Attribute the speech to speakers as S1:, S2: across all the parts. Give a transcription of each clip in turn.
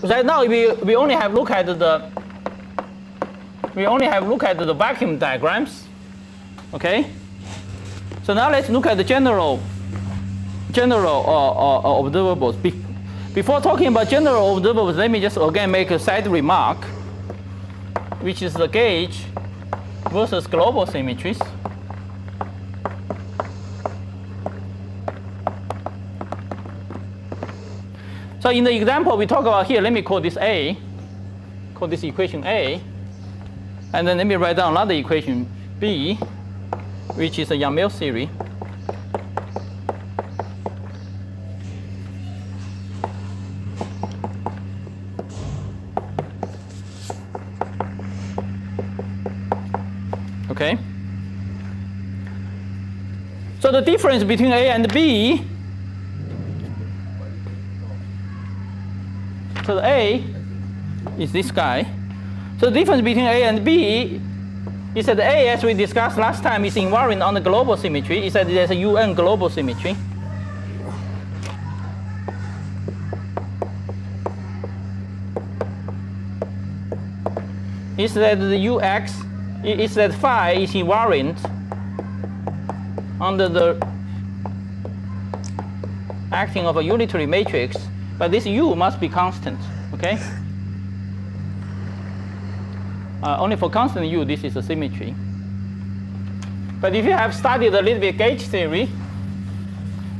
S1: right now we only have look at the vacuum diagrams. Okay. So now let's look at the general observables. Before talking about general observables, let me just again make a side remark, which is the gauge versus global symmetries. So in the example we talk about here, let me call this A, call this equation A, and then let me write down another equation B, which is a Yang-Mills series. Okay. So the difference between A and B, so the A is this guy. So the difference between A and B is that A, as we discussed last time, is invariant on the global symmetry. Is that there's a UN global symmetry. Is that the UX is that phi is invariant under the acting of a unitary matrix, but this U must be constant, okay? Only for constant U, this is a symmetry. But if you have studied a little bit gauge theory,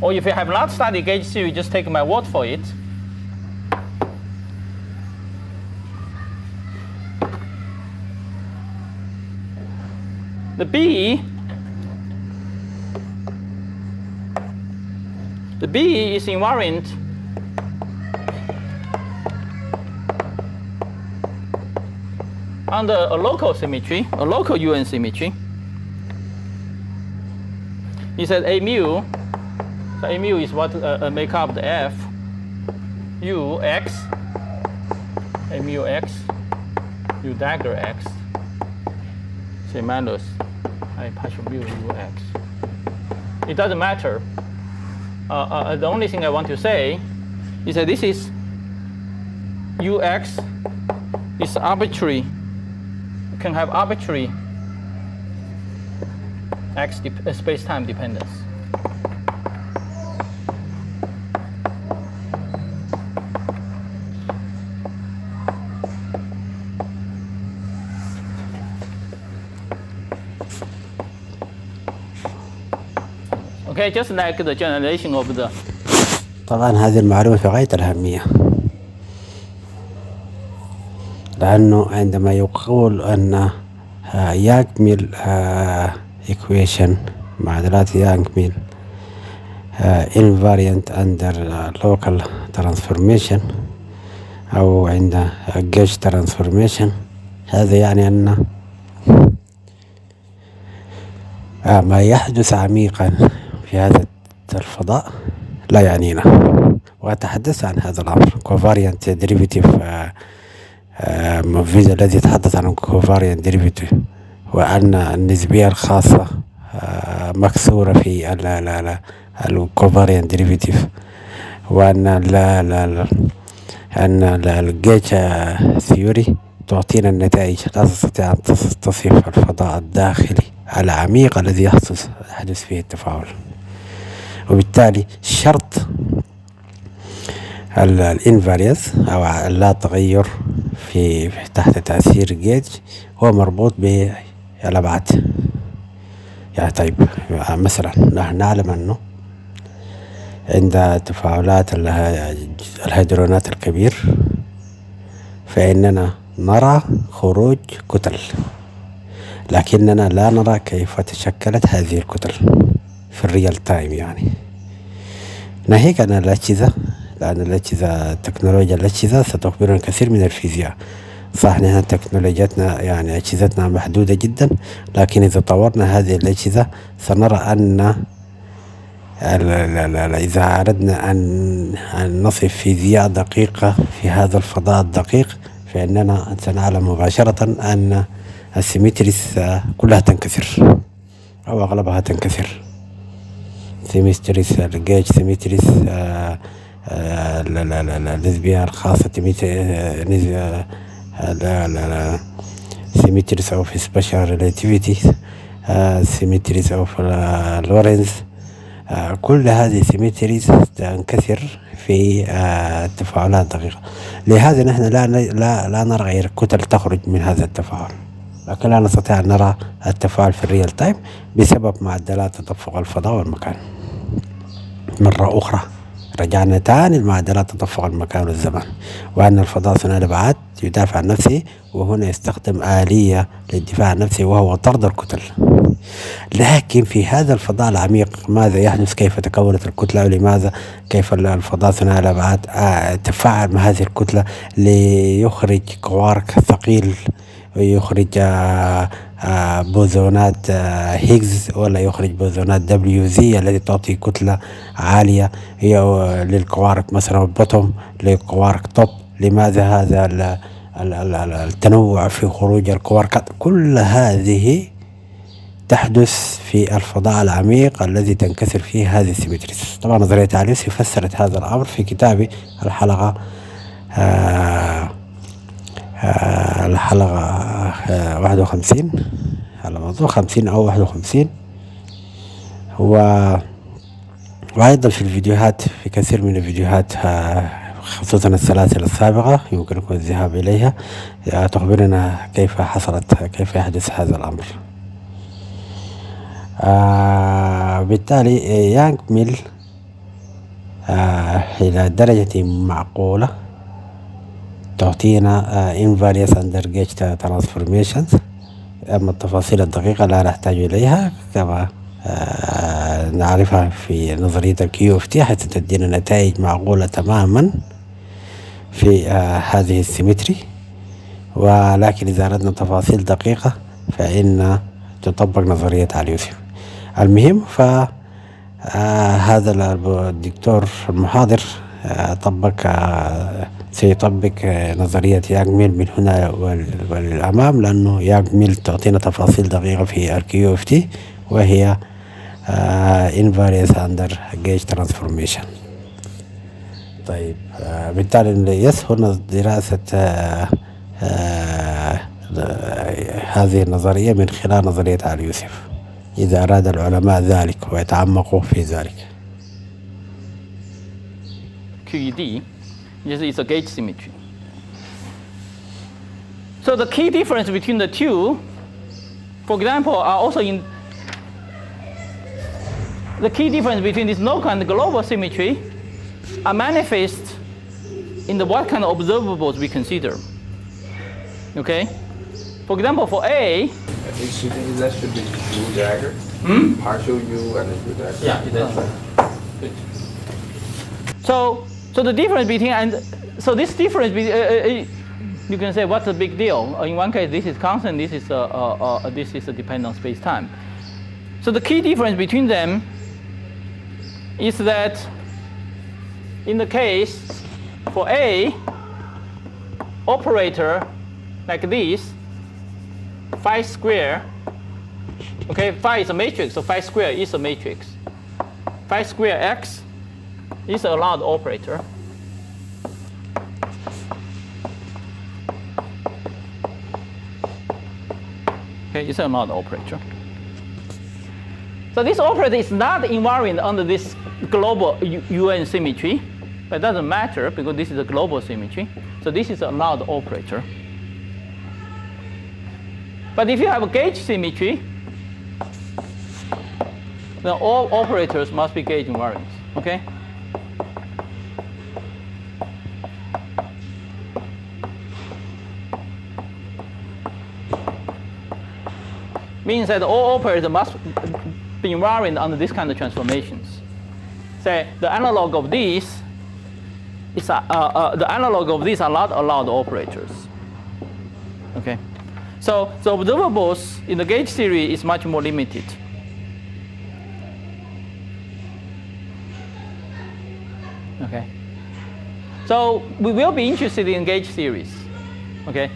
S1: or if you have not studied gauge theory, just take my word for it. The B is invariant under a local symmetry, a local UN symmetry. He said A mu, so A mu is what make up the F U X, A mu X, U dagger X, say minus I partial mu U X. It doesn't matter. The only thing I want to say is that this is UX is arbitrary, can have arbitrary X space-time dependence. Okay, just like the generation of the.
S2: طبعا هذه المعلومة في غاية الأهمية، لأنه عندما يقول أن يكمل equation معادلات يكمل invariant under local transformation أو عند gauge transformation، هذا يعني أن ما يحدث عميقا في هذا الفضاء لا يعنينا. وأتحدث عن هذا الأمر covariant derivative الفيديو الذي يتحدث عن covariant derivative، وأن النسبية الخاصة مكسورة في covariant derivative، وأن الجيج ثيوري تعطينا النتائج لا تستطيع أن تصف الفضاء الداخلي العميق الذي يحدث فيه التفاعل. وبالتالي شرط الانفاريانس أو اللا تغير في تحت تأثير جيج هو مربوط بالأبعاد. يعني طيب مثلا نحن نعلم أنه عند تفاعلات الهيدرونات الكبير فإننا نرى خروج كتل، لكننا لا نرى كيف تشكلت هذه الكتل في الريال تايم. يعني ناهيك عن الأجهزة، لأن الأجهزة تكنولوجيا الأجهزة ستخبرنا كثير من الفيزياء. صح نحن تكنولوجياتنا يعني أجهزتنا محدودة جدا، لكن إذا طورنا هذه الأجهزة سنرى أن إذا أردنا أن نصف فيزياء دقيقة في هذا الفضاء الدقيق فإننا سنعلم مباشرة أن السيمتريس كلها تنكسر أو أغلبها تنكسر. سيمتريس الجيج، سيمتريس النسبية الخاصة symmetries of special relativity, symmetries of Lorentz. كل هذه symmetries تنكسر في التفاعلات دقيقة. لهذا نحن لا نرى غير كتل تخرج من هذا التفاعل، لكن لا نستطيع أن نرى التفاعل في الريال تايم بسبب معدلات تدفق الفضاء والمكان. مرة أخرى رجعنا تاني لمعدلات تدفق المكان والزمان، وأن الفضاء ثنائي الأبعاد يدافع عن نفسه، وهنا يستخدم آلية للدفاع عن نفسه وهو طرد الكتل. لكن في هذا الفضاء العميق ماذا يحدث؟ كيف تكونت الكتلة؟ ولماذا كيف الفضاء ثنائي الأبعاد تفاعل مع هذه الكتلة ليخرج كوارك ثقيل ويخرج بوزونات هيجز، ولا يخرج بوزونات WZ التي تعطي كتلة عالية هي للكوارك مثلا بوتوم للكوارك توب. لماذا هذا التنوع في خروج الكواركات؟ كل هذه تحدث في الفضاء العميق الذي تنكسر فيه هذه السيمتريز. طبعا نظرية اليات فسرت هذا الأمر في كتابي الحلقة 51 على موضوع 50 أو 51، وأيضا في الفيديوهات، في كثير من الفيديوهات خصوصا السلاسل السابقة يمكنكم الذهاب إليها تخبرنا كيف يحدث هذا الأمر. بالتالي يكمل إلى درجة معقولة تعطينا invariance under gauge transformations. أما التفاصيل الدقيقة لا نحتاج إليها كما نعرفها في نظرية الQFT، حيث تدينا نتائج معقولة تماما في هذه السيمتري. ولكن إذا أردنا تفاصيل دقيقة فإن تطبق نظرية اليات. المهم فهذا الدكتور المحاضر سيطبق نظرية ياغميل من هنا وللأمام، لأنه ياغميل تعطينا تفاصيل دقيقة في الQFT وهي invariance under gauge transformation. طيب بالتالي يسهل دراسة هذه النظرية من خلال نظرية اليات إذا أراد العلماء ذلك ويتعمقوا في ذلك.
S1: QED is a gauge symmetry. So the key difference between the two, for example, are also in the key difference between this local and global symmetry are manifest in the what kind of observables we consider. Okay? For example, for A,
S3: that should be U dagger. Partial U and then U dagger.
S1: Yeah, that's right. Good. So the difference between this difference you can say what's the big deal? In one case, this is constant. This is a dependent on space-time. So the key difference between them is that in the case for A operator like this, phi square. Okay, phi is a matrix, so phi square is a matrix. Phi square x is a allowed operator. Okay, it's a allowed operator. So this operator is not invariant under this global UN symmetry, but it doesn't matter because this is a global symmetry. So this is a allowed operator. But if you have a gauge symmetry, then all operators must be gauge invariant. Okay? Means that all operators must be invariant under this kind of transformations. Say the analog of these is are not allowed operators. Okay? So the observables in the gauge theory is much more limited. Okay. So we will be interested in gauge theories. Okay.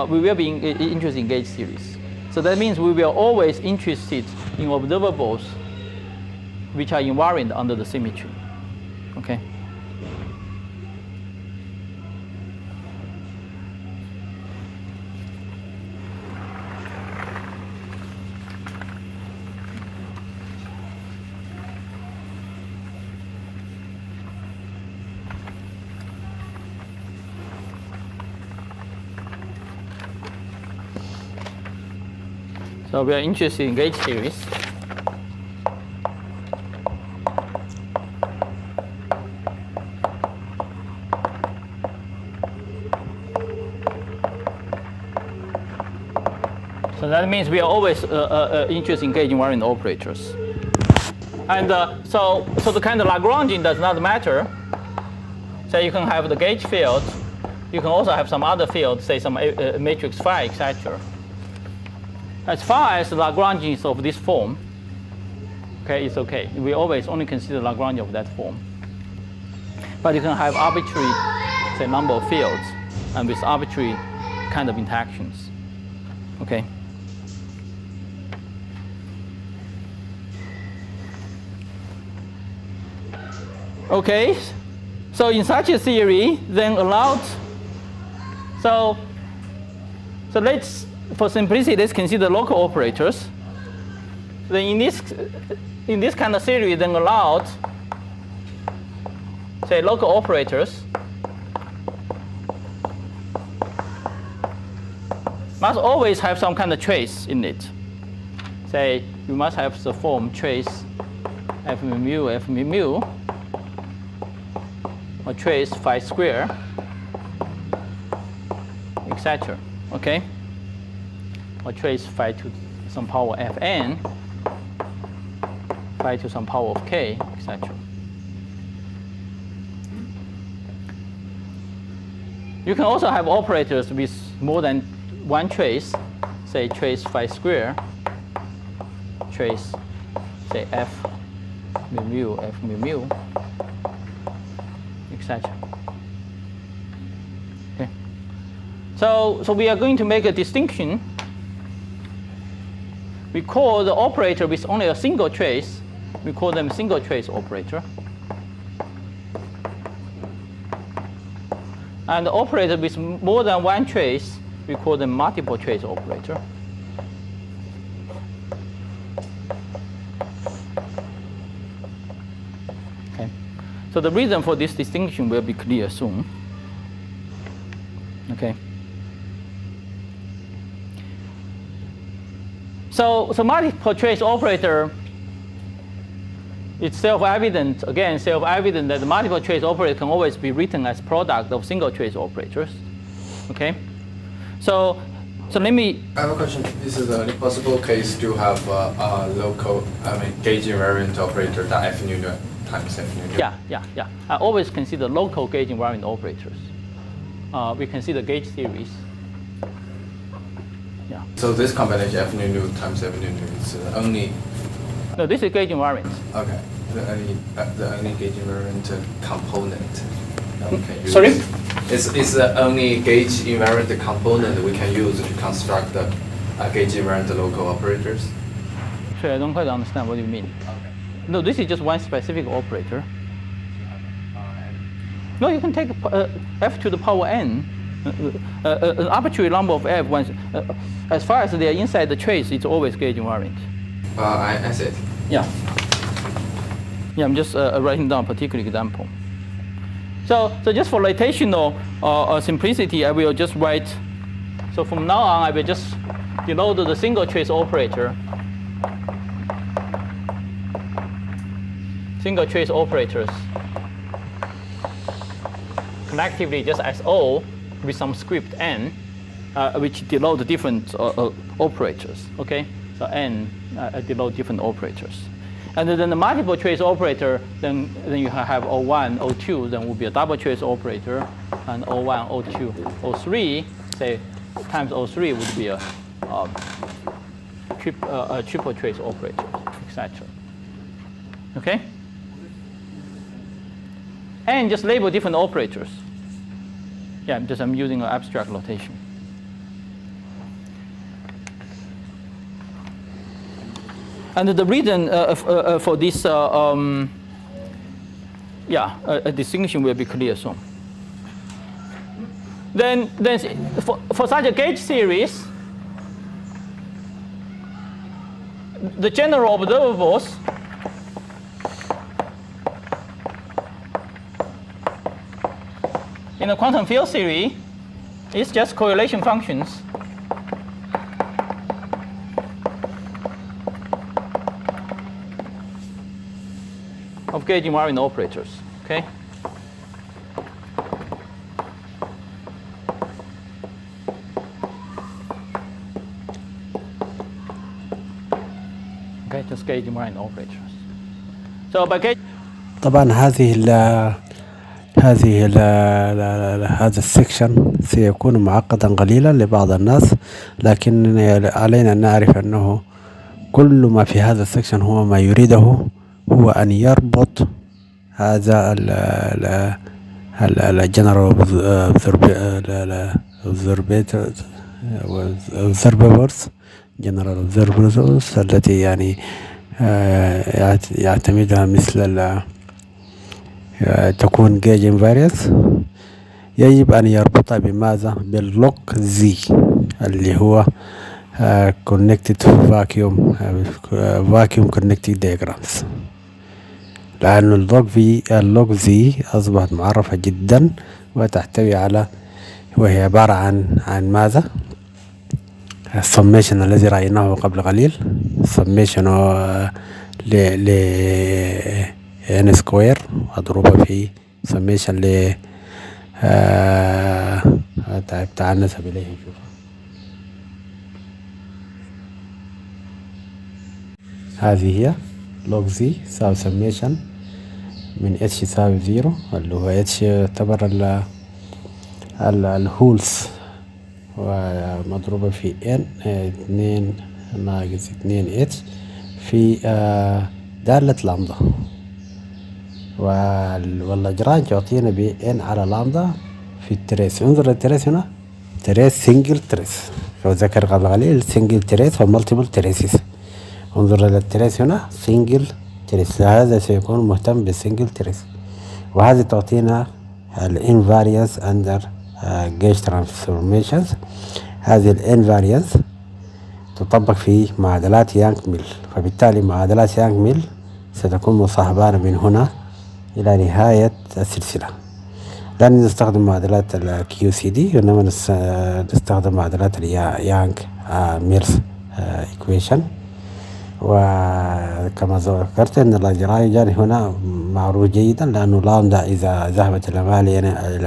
S1: We will be interested in gauge theories. So that means we will always interested in observables which are invariant under the symmetry. Okay. So we are interested in gauge series. So that means we are always interested in gauge invariant operators. And so the kind of Lagrangian does not matter. So you can have the gauge field. You can also have some other field, say some matrix phi, etc. As far as the Lagrangian is of this form, okay, it's okay. We always only consider Lagrangian of that form. But you can have arbitrary, say, number of fields, and with arbitrary kind of interactions. Okay. Okay, so in such a theory, then allowed. So let's, for simplicity, let's consider local operators. Then in this kind of theory, then allowed, say, local operators must always have some kind of trace in it. Say, you must have the form trace f mu, or trace phi square, etc. Okay? Or trace phi to some power fn, phi to some power of k, etc. You can also have operators with more than one trace, say trace phi square, trace, say f mu, etc. Okay. So we are going to make a distinction. We call the operator with only a single trace, we call them single trace operator. And the operator with more than one trace, we call them multiple trace operator. Okay. So the reason for this distinction will be clear soon. Okay. So multiple trace operator, it's self-evident, again, self-evident that the multiple trace operator can always be written as product of single trace operators. Okay? So let me...
S3: I have a question. This is the only possible case to have a local, gauge invariant operator that f nu times f nu.
S1: Yeah. I always consider local gauge invariant operators. We consider gauge theories. Yeah.
S3: So this combination f nu times f nu is only...
S1: No, this is gauge invariant.
S3: Okay. The only gauge invariant component that we can use.
S1: Sorry?
S3: It's the only gauge invariant component we can use to construct the gauge invariant local operators.
S1: Sorry, I don't quite understand what you mean.
S3: Okay.
S1: No, this is just one specific operator. No, you can take f to the power n, an arbitrary number of f. Once, as far as they are inside the trace, it's always gauge invariant.
S3: I see it.
S1: Yeah. Yeah, I'm just writing down a particular example. So just for notational simplicity, I will just write. So from now on, I will just denote the single trace operator. Single trace operators collectively just as O with some script n, which denote the different operators. Okay, so n denote different operators. And then the multiple trace operator, then you have O1, O2, then will be a double trace operator, and O1, O2, O3, say times O3 would be a triple trace operator, etc. Okay? And just label different operators. Yeah, I'm using an abstract notation. And the reason for this, a distinction will be clear soon. Then for such a gauge series, the general observables in the quantum field theory is just correlation functions of gauge invariant operators. Okay. Okay, just gauge invariant operators. So by gauge.
S2: طبعا هذا السكشن سيكون معقدا قليلا لبعض الناس، لكن علينا أن نعرف أنه كل ما في هذا السكشن هو ما يريده هو أن يربط هذا الجنرال observables general observables التي يعني يعتمدها مثل تكون gauge invariance، يجب أن يربطها بماذا؟ باللوك زي اللي هو connected vacuum connected diagrams، لأن اللوك زي أصبحت معرفة جدا وتحتوي على، وهي عبارة عن ماذا؟ السميشن الذي رأيناه قبل قليل، السميشن ل n سكوير مضروبة في سميشن ل تعال نذهب إليه نشوف. هذه هي لوج زي يساوي سميشن من اتش يساوي 0 اللي هو اتش يعتبر الهولز ومضروبة في n 2 ناقص 2 اتش في دالة لامدا، واللجرانج يعطينا ب n على لامدا في التريس. انظر التريس هنا، تريس سنجل تريس، لو ذكر قبل قليل سنجل تريس ومالتيبل تريسز. انظر للتريس هنا سنجل تريس، هذا سيكون مهتم بالسنجل تريس، وهذه تعطينا الانفاريانس اندر جيج ترانسفورميشنز. هذه الانفاريانس تطبق في معادلات يانغ ميل، فبالتالي معادلات يانغ ميل ستكون مصاحبة من هنا إلى نهاية السلسلة. لن نستخدم معادلات الكيو سي دي، وإنما نستخدم معادلات اليانغ ميلز إيكويشن. وكما ذكرت أن اللاجرانج هنا معروف جيدا، لأنه لامدا إذا ذهبت إلى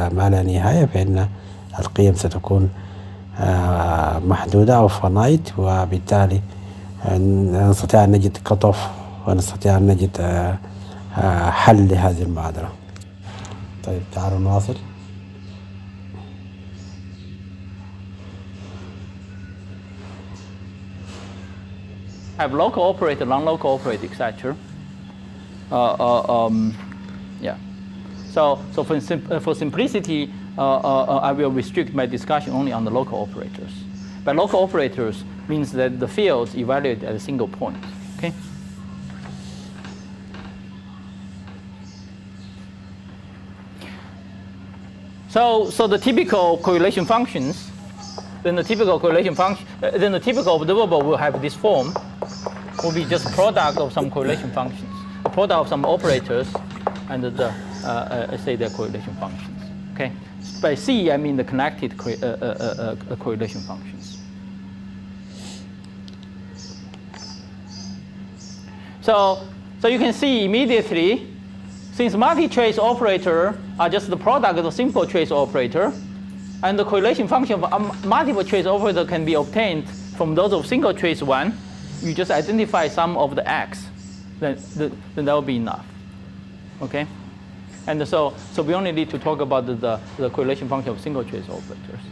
S2: ما لا نهاية فإن القيم ستكون محدودة أو فنايت، وبالتالي نستطيع أن نجد كتوف ونستطيع أن نجد حل لهذه المعادلة. طيب تعالوا نواصل.
S1: Have local operator, non-local operator, etc. Yeah. So for simplicity, I will restrict my discussion only on the local operators. But local operators means that the fields evaluate at a single point. Okay. So the typical correlation functions, then the typical observable will have this form, will be just product of some correlation functions, a product of some operators, and say their correlation functions. Okay. By C, I mean the connected correlation functions. So you can see immediately, since multi-trace operator are just the product of the simple trace operator, and the correlation function of a multiple trace operator can be obtained from those of single trace one, you just identify some of the x, then that will be enough. Okay? And so we only need to talk about the correlation function of single trace operators.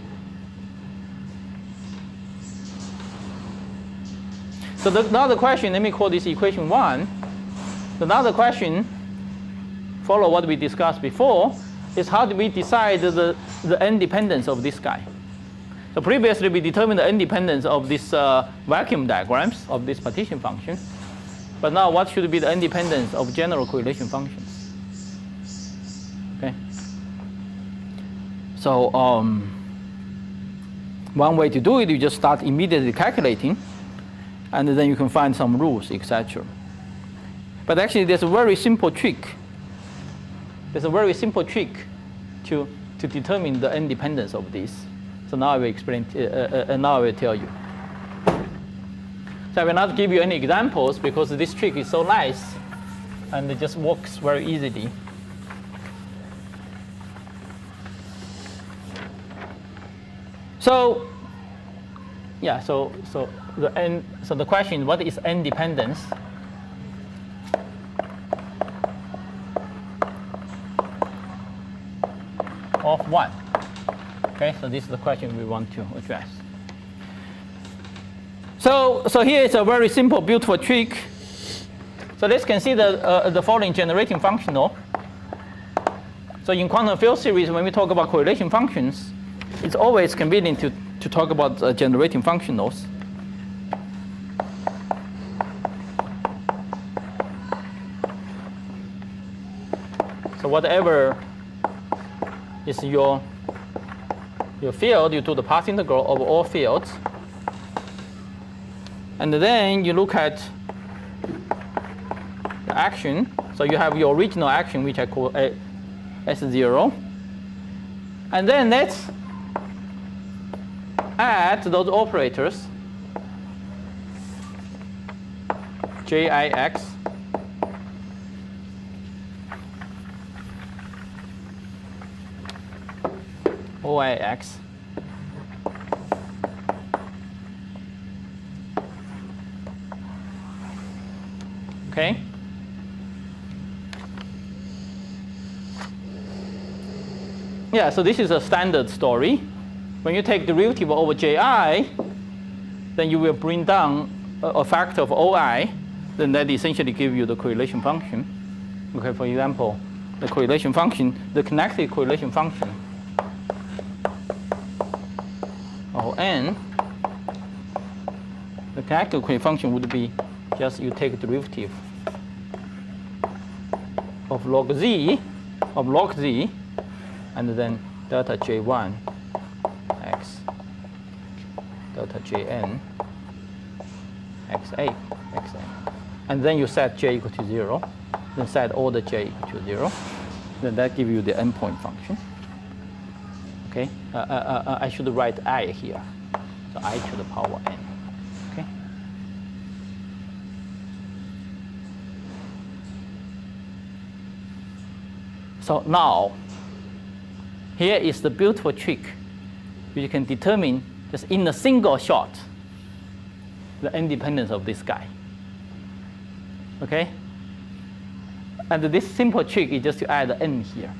S1: So another question, let me call this equation 1. Another question, follow what we discussed before, is how do we decide the independence of this guy? So previously we determined the independence of this vacuum diagrams of this partition function. But now what should be the independence of general correlation functions? Okay. So one way to do it, you just start immediately calculating, and then you can find some rules, etc. But actually there's a very simple trick. There's a very simple trick to determine the independence of this. So now I will explain, now I will tell you. So I will not give you any examples because this trick is so nice. and it just works very easily. So, yeah, so the question is, what is n dependence? Of what? Okay, so this is the question we want to address. So here is a very simple, beautiful trick. So let's consider the following generating functional. So in quantum field series, when we talk about correlation functions, it's always convenient to talk about generating functionals. So whatever is your field, you do the path integral over all fields. And then you look at the action. So you have your original action, which I call S0. And then let's add those operators, JIX, OIX, okay? Yeah, so this is a standard story. When you take derivative over Ji, then you will bring down a factor of Oi, then that essentially gives you the correlation function. Okay, for example, the correlation function, the connected correlation function of n, the connected correlation function would be just you take derivative of log z, and then delta J1 x delta Jn x8 xn. And then you set j equal to 0, then set all the j equal to 0. Then that gives you the endpoint function. Okay, I should write I here. So I to the power n. Okay. So now, here is the beautiful trick. You can determine just in a single shot the independence of this guy. Okay? And this simple trick is just to add n here.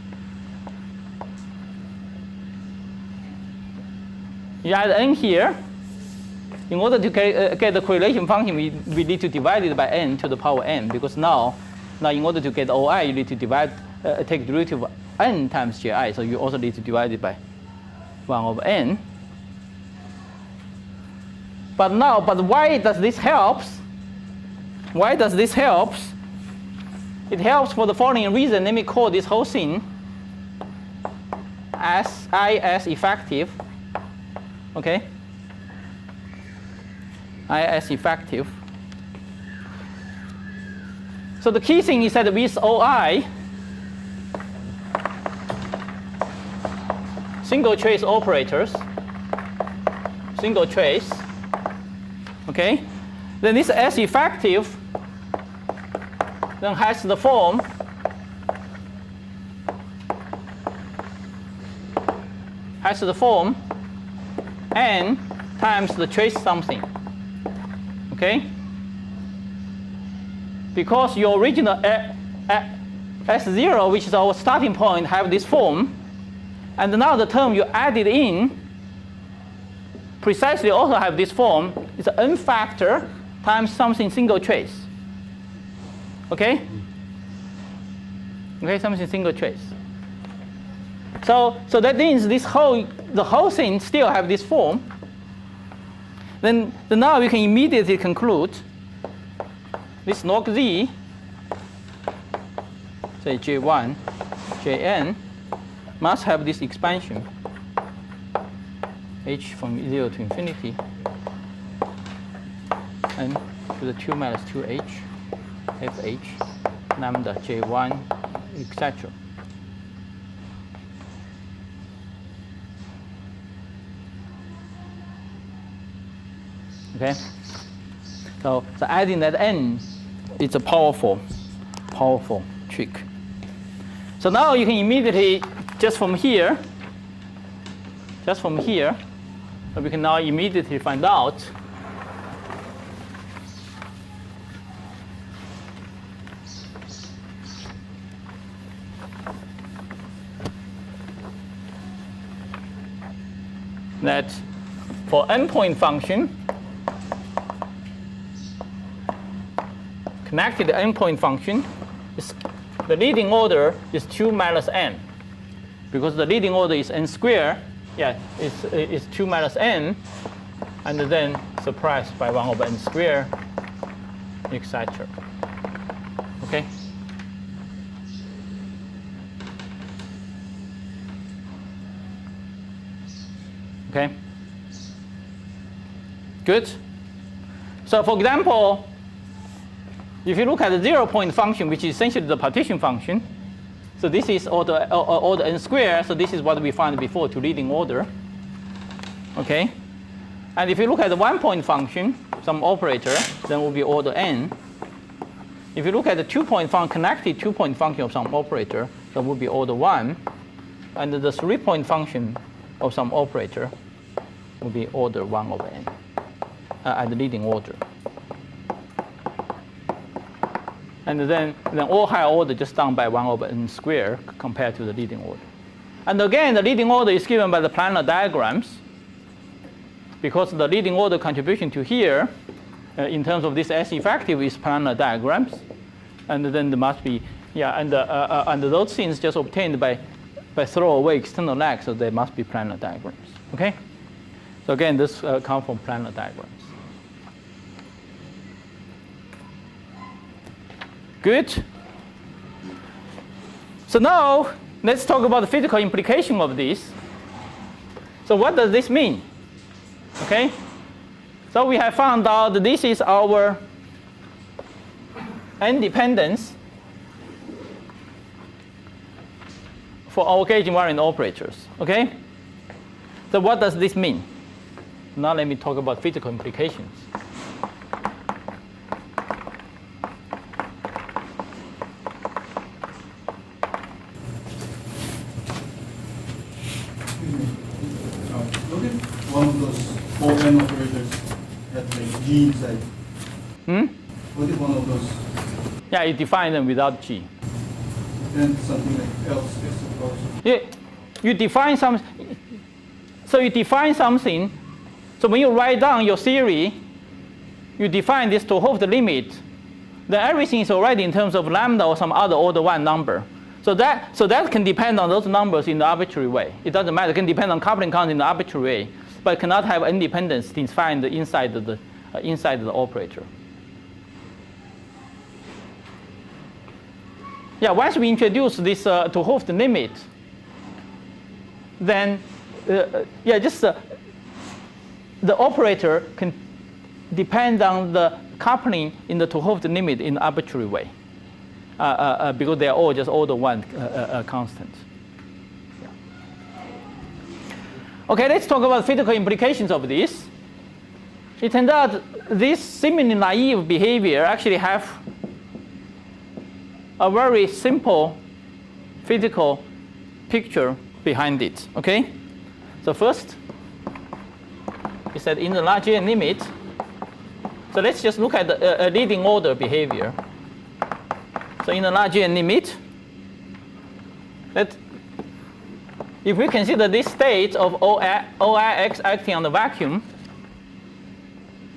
S1: You add n here. In order to get the correlation function, we need to divide it by n to the power n, because now in order to get OI, you need to take derivative of n times Ji, so you also need to divide it by 1 over n. But why does this help? Why does this help? It helps for the following reason. Let me call this whole thing as IS effective. Okay? IS effective. So the key thing is that with OI, single trace operators, single trace, okay? Then this S effective then has the form n times the trace something, okay? Because your original S0, which is our starting point, have this form, and now the term you added in precisely also have this form. It's an n factor times something single trace. Okay? Okay, something single trace. So that means the whole thing still have this form. Then now you can immediately conclude this log z, say J1, Jn, must have this expansion h from 0 to infinity n to the 2 minus 2h fh lambda J1, etc. Okay, so adding that n is a powerful powerful trick. So now you can immediately, just from here, we can now immediately find out that for n-point function, connected n-point function, the leading order is 2 minus n. Because the leading order is n squared, it's 2 minus n, and then surprised by 1 over n squared, etc. Okay? Okay? Good? So for example, if you look at the 0-point function, which is essentially the partition function, so this is order n squared, so this is what we found before to leading order. Okay? And if you look at the 1-point function, some operator, then it will be order n. If you look at the 2-point function, connected 2-point function of some operator, that will be order 1. And the 3-point function of some operator will be order 1 over n, at the leading order. And then all higher order just down by 1 over n squared compared to the leading order. And again, the leading order is given by the planar diagrams, because the leading order contribution to here, in terms of this S effective, is planar diagrams. And then there must be, and those things just obtained by throw away external lag, so they must be planar diagrams. Okay? So again, this comes from planar diagrams. Good. So now let's talk about the physical implication of this. So what does this mean? Okay. So we have found out that this is our independence for our gauge invariant operators. Okay. So what does this mean? Now let me talk about physical implications.
S4: One of those O-N operators had like G inside. What if one of those?
S1: Yeah, you define them without G.
S4: Then something like else is supposed to.
S1: Yeah, you define some. So you define something. So when you write down your theory, you define this to hold the limit. Then everything is already in terms of lambda or some other order 1 number. So that can depend on those numbers in the arbitrary way. It doesn't matter. It can depend on coupling count in the arbitrary way, but it cannot have independence defined inside the operator. Yeah, once we introduce this to hold the limit, then the operator can depend on the coupling in the to hold the limit in the arbitrary way. Because they are all just order 1 constants. Yeah. Okay, let's talk about physical implications of this. It turns out this seemingly naive behavior actually have a very simple physical picture behind it. Okay, so first is that in the Lagrangian limit. So let's just look at the leading order behavior. So in the Lagrangian limit, if we consider this state of OIX acting on the vacuum,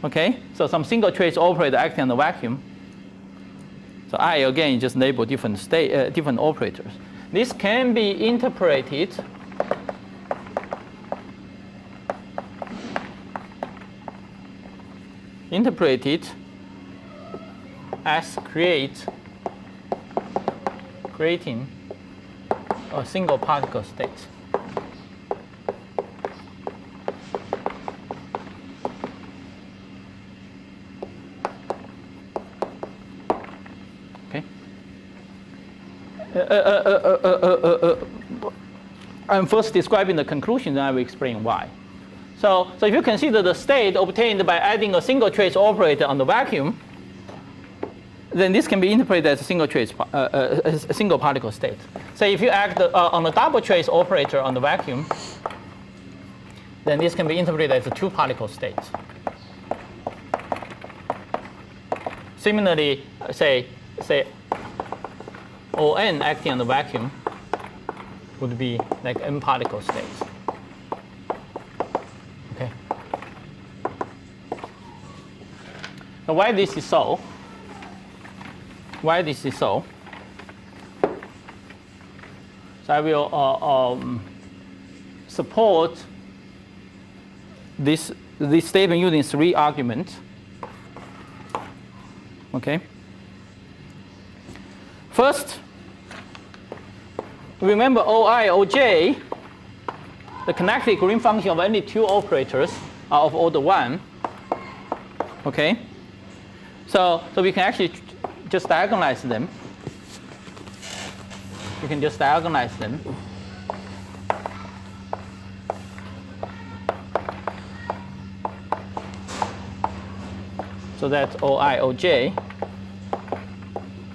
S1: okay, so some single trace operator acting on the vacuum. So I again just label different operators. This can be interpreted as creating a single particle state. Okay. I'm first describing the conclusion, then I will explain why. So if you consider the state obtained by adding a single trace operator on the vacuum, then this can be interpreted as a single trace, a single particle state. Say if you act on a double trace operator on the vacuum, then this can be interpreted as a two particle state. Similarly, say ON acting on the vacuum would be like n particle states. Okay. Now why this is so? Why this is so? So I will support this statement using three arguments. Okay. First, remember OI, OJ, the connected Green function of any two operators are of order 1. Okay. So we can actually just diagonalize them. We can just diagonalize them. So that's OI, OJ,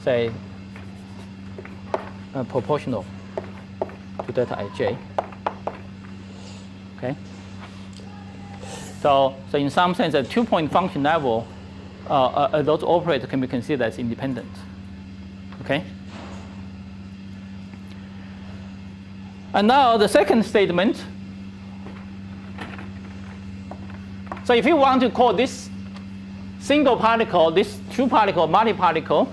S1: say, proportional to delta ij. Okay. So in some sense, at 2-point function level, those operators can be considered as independent. Okay. And now the second statement. So if you want to call this single particle, this two particle, multi-particle,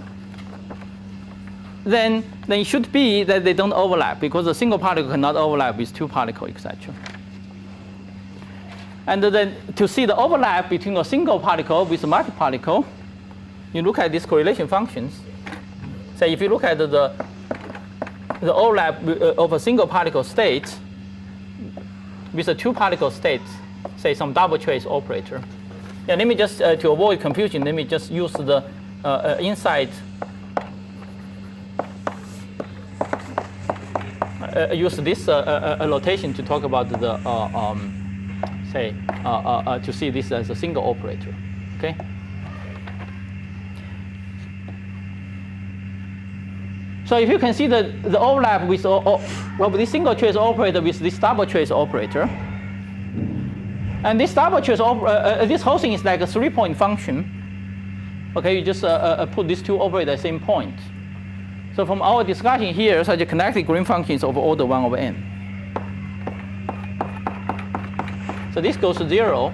S1: then it should be that they don't overlap, because a single particle cannot overlap with two particles, etc. And then to see the overlap between a single particle with a multi-particle, you look at these correlation functions. So if you look at the overlap of a single particle state with a two particle state, say some double trace operator. Yeah, let me just, to avoid confusion, let me just use the inside, use this notation to talk about the, to see this as a single operator, okay? So if you can see the overlap with this single trace operator with this double trace operator, and this double trace this whole thing is like a 3-point function. Okay, you just put these two operators at the same point. So from our discussion here, such a connected Green function is of order 1 over n. So this goes to 0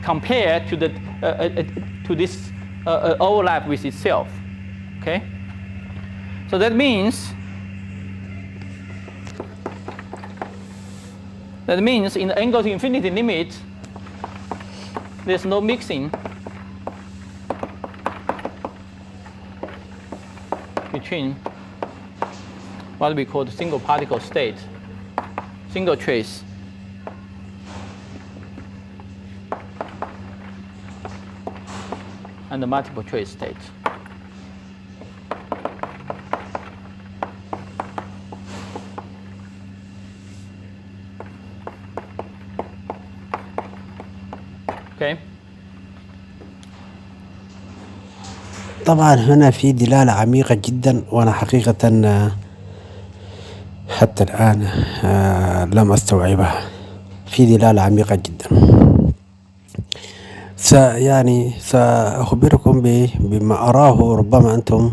S1: compared to the to this overlap with itself. Okay. So that means in the n goes to infinity limit, there's no mixing between what we call the single particle state, single trace, and the multiple trace state. Okay.
S2: طبعا هنا في دلالة عميقة جدا، وأنا حقيقة حتى الآن لم أستوعبها. في دلالة عميقة جدا. سأخبركم بما أراه، ربما أنتم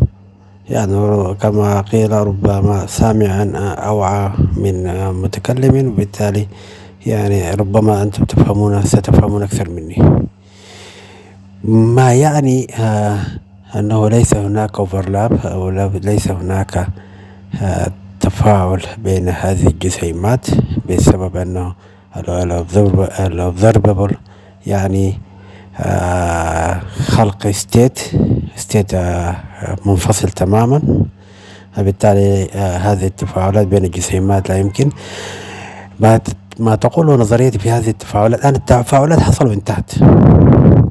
S2: يعني كما قيل ربما سامعا أوعى من متكلم، وبالتالي يعني ربما أنتم ستفهمون أكثر مني. ما يعني أنه ليس هناك overlap أو ليس هناك تفاعل بين هذه الجسيمات بسبب أنه الobservable يعني خلق state منفصل تماما، بالتالي هذه التفاعلات بين الجسيمات لا يمكن. ما تقوله نظريتي في هذه التفاعلات، الآن التفاعلات حصلت وانتهت.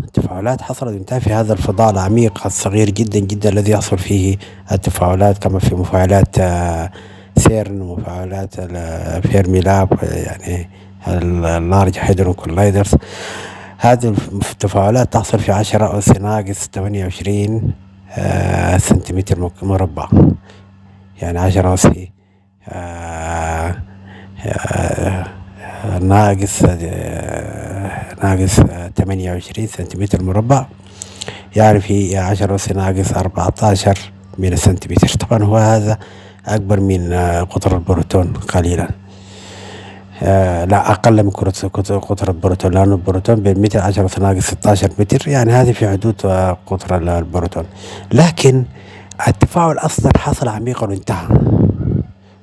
S2: التفاعلات حصلت وانتهت في هذا الفضاء العميق الصغير جدا جدا الذي يحصل فيه التفاعلات، كما في مفاعلات سيرن ومفاعلات فيرمي لاب، يعني اللارج هيدرون كولايدرز. هذه التفاعلات تحصل في 10 أس ناقص 28 سنتيمتر مربع، يعني 10 أس ناقص 28 سنتيمتر مربع، يعني في 10 أس ناقص 14 من السنتيمتر. طبعا هو هذا أكبر من قطر البروتون قليلا، لا أقل من قطر البروتون، لأن البروتون بالمتر 10 أس ناقص 16 متر، يعني هذه في حدود قطر البروتون. لكن التفاعل أصلا حصل عميقا وانتهى،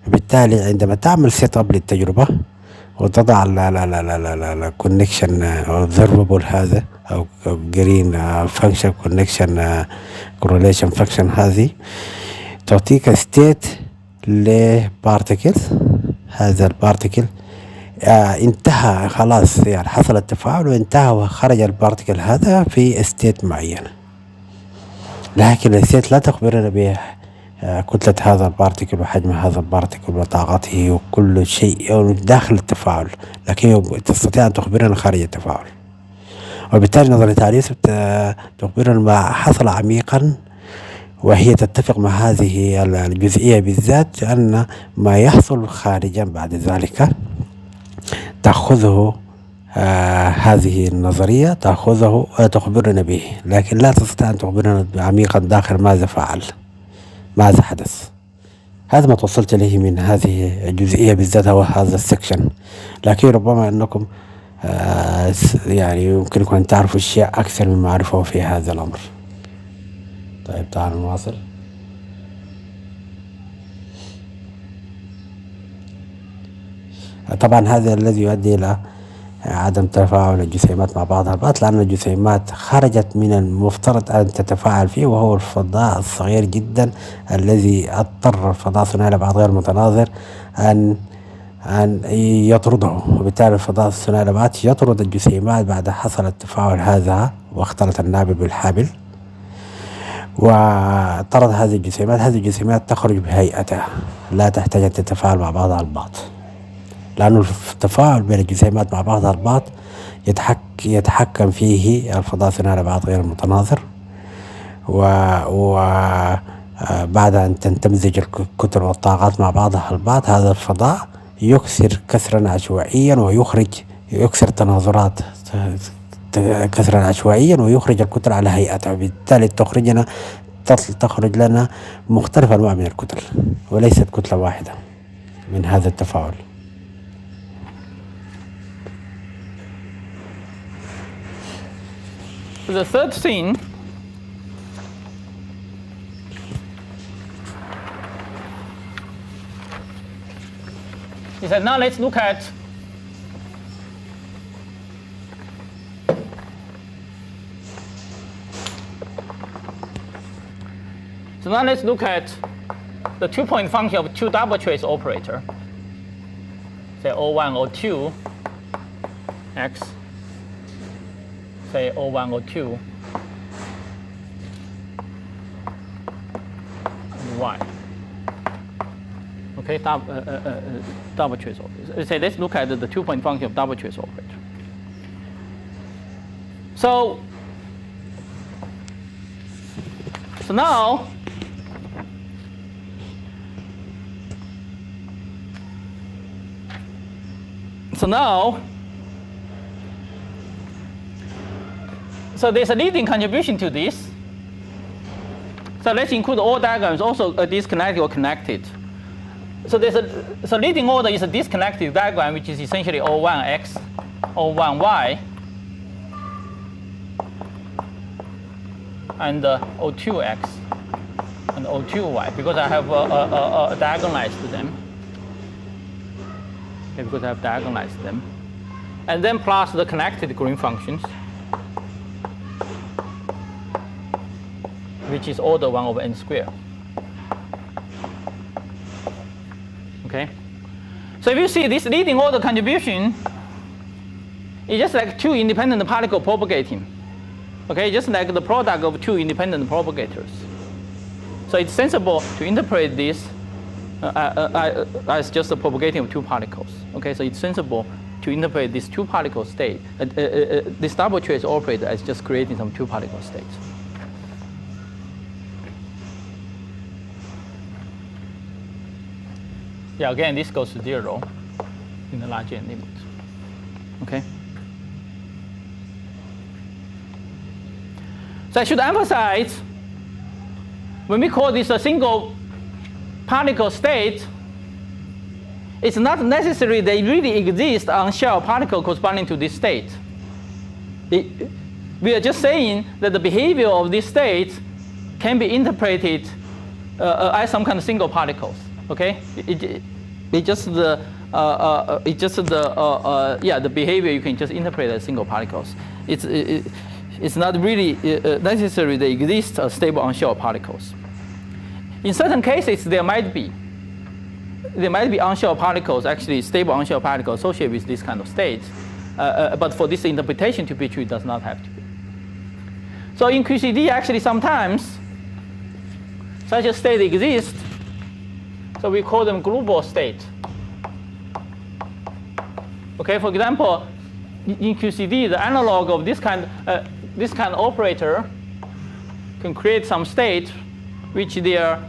S2: وبالتالي عندما تعمل سيت اب للتجربة وتضع الكونكشن او observable هذا او جرين فانكشن كونكشن كورليشن فانكشن، هذه تعطيك ستيت لبارتيكل. هذا البارتيكل انتهى خلاص، يعني حصل التفاعل وانتهى وخرج البارتيكل هذا في ستيت معينة، لكن الستيت لا تخبرنا به كتلة هذا البارتيكل وحجم هذا البارتيكل وطاقته وكل شيء داخل التفاعل، لكن تستطيع أن تخبرنا خارج التفاعل. وبالتالي نظرية اليات تخبرنا ما حصل عميقا، وهي تتفق مع هذه الجزئية بالذات، أن ما يحصل خارجا بعد ذلك تأخذه هذه النظرية تأخذه وتخبرنا به، لكن لا تستطيع أن تخبرنا عميقا داخل ماذا فعل، ماذا حدث. هذا ما توصلت إليه من هذه الجزئية بالذات أو هذا السكشن، لكن ربما أنكم يعني يمكنكم أن تعرفوا أشياء أكثر مما أعرفه في هذا الأمر. طيب تعالوا نواصل. طبعا هذا الذي يؤدي إلى عدم تفاعل الجسيمات مع بعضها البعض، لأن الجسيمات خرجت من المفترض أن تتفاعل فيه، وهو الفضاء الصغير جدا الذي اضطر الفضاء ثنائي الأبعاد غير متناظر أن يطرده، وبالتالي الفضاء الثنائي الأبعاد يطرد الجسيمات بعد حصل التفاعل هذا واختلط النابل بالحابل وطرد هذه الجسيمات. هذه الجسيمات تخرج بهيئتها، لا تحتاج أن تتفاعل مع بعضها البعض، لأن التفاعل بين الجسيمات مع بعضها البعض يتحكم فيه الفضاء ثنائي الأبعاد غير المتناظر، وبعد أن تندمج الكتل والطاقات مع بعضها البعض هذا الفضاء يكسر كسرا عشوائيا يكسر تناظرات كسرا عشوائيا ويخرج الكتل على هيئتها، بالتالي تخرج لنا مختلف أنواع من الكتل وليست كتلة واحدة من هذا التفاعل.
S1: The third thing is that now let's look at the 2-point function of two double trace operator, say O1, O2, X, say O1, O2, and Y. Okay, double trace operator. Say, let's look at the 2-point function of double trace operator. So now there's a leading contribution to this. So let's include all diagrams also disconnected or connected. So leading order is a disconnected diagram, which is essentially O1x, O1y, and O2x and O2y, because I have diagonalized them. Okay, because I have diagonalized them, and then plus the connected Green functions, which is order 1 over n squared. Okay, so if you see this leading order contribution, it's just like two independent particles propagating. Okay, just like the product of two independent propagators. So it's sensible to interpret this as just the propagating of two particles. Okay, so it's sensible to interpret this two particle state, this double trace operator as just creating some two particle states. Yeah, again, this goes to 0 in the large n limit. Okay. So I should emphasize, when we call this a single particle state, it's not necessary they really exist on shell particle corresponding to this state. We are just saying that the behavior of this state can be interpreted as some kind of single particles. Okay, it's just the behavior you can just interpret as single particles. It's not really necessary they exist as stable on-shell particles. In certain cases, there might be on-shell particles, actually stable on-shell particles associated with this kind of state. But for this interpretation to be true, it does not have to be. So in QCD, actually sometimes such a state exists. So we call them global state. Okay, for example, in QCD, the analog of this kind of operator can create some state which they're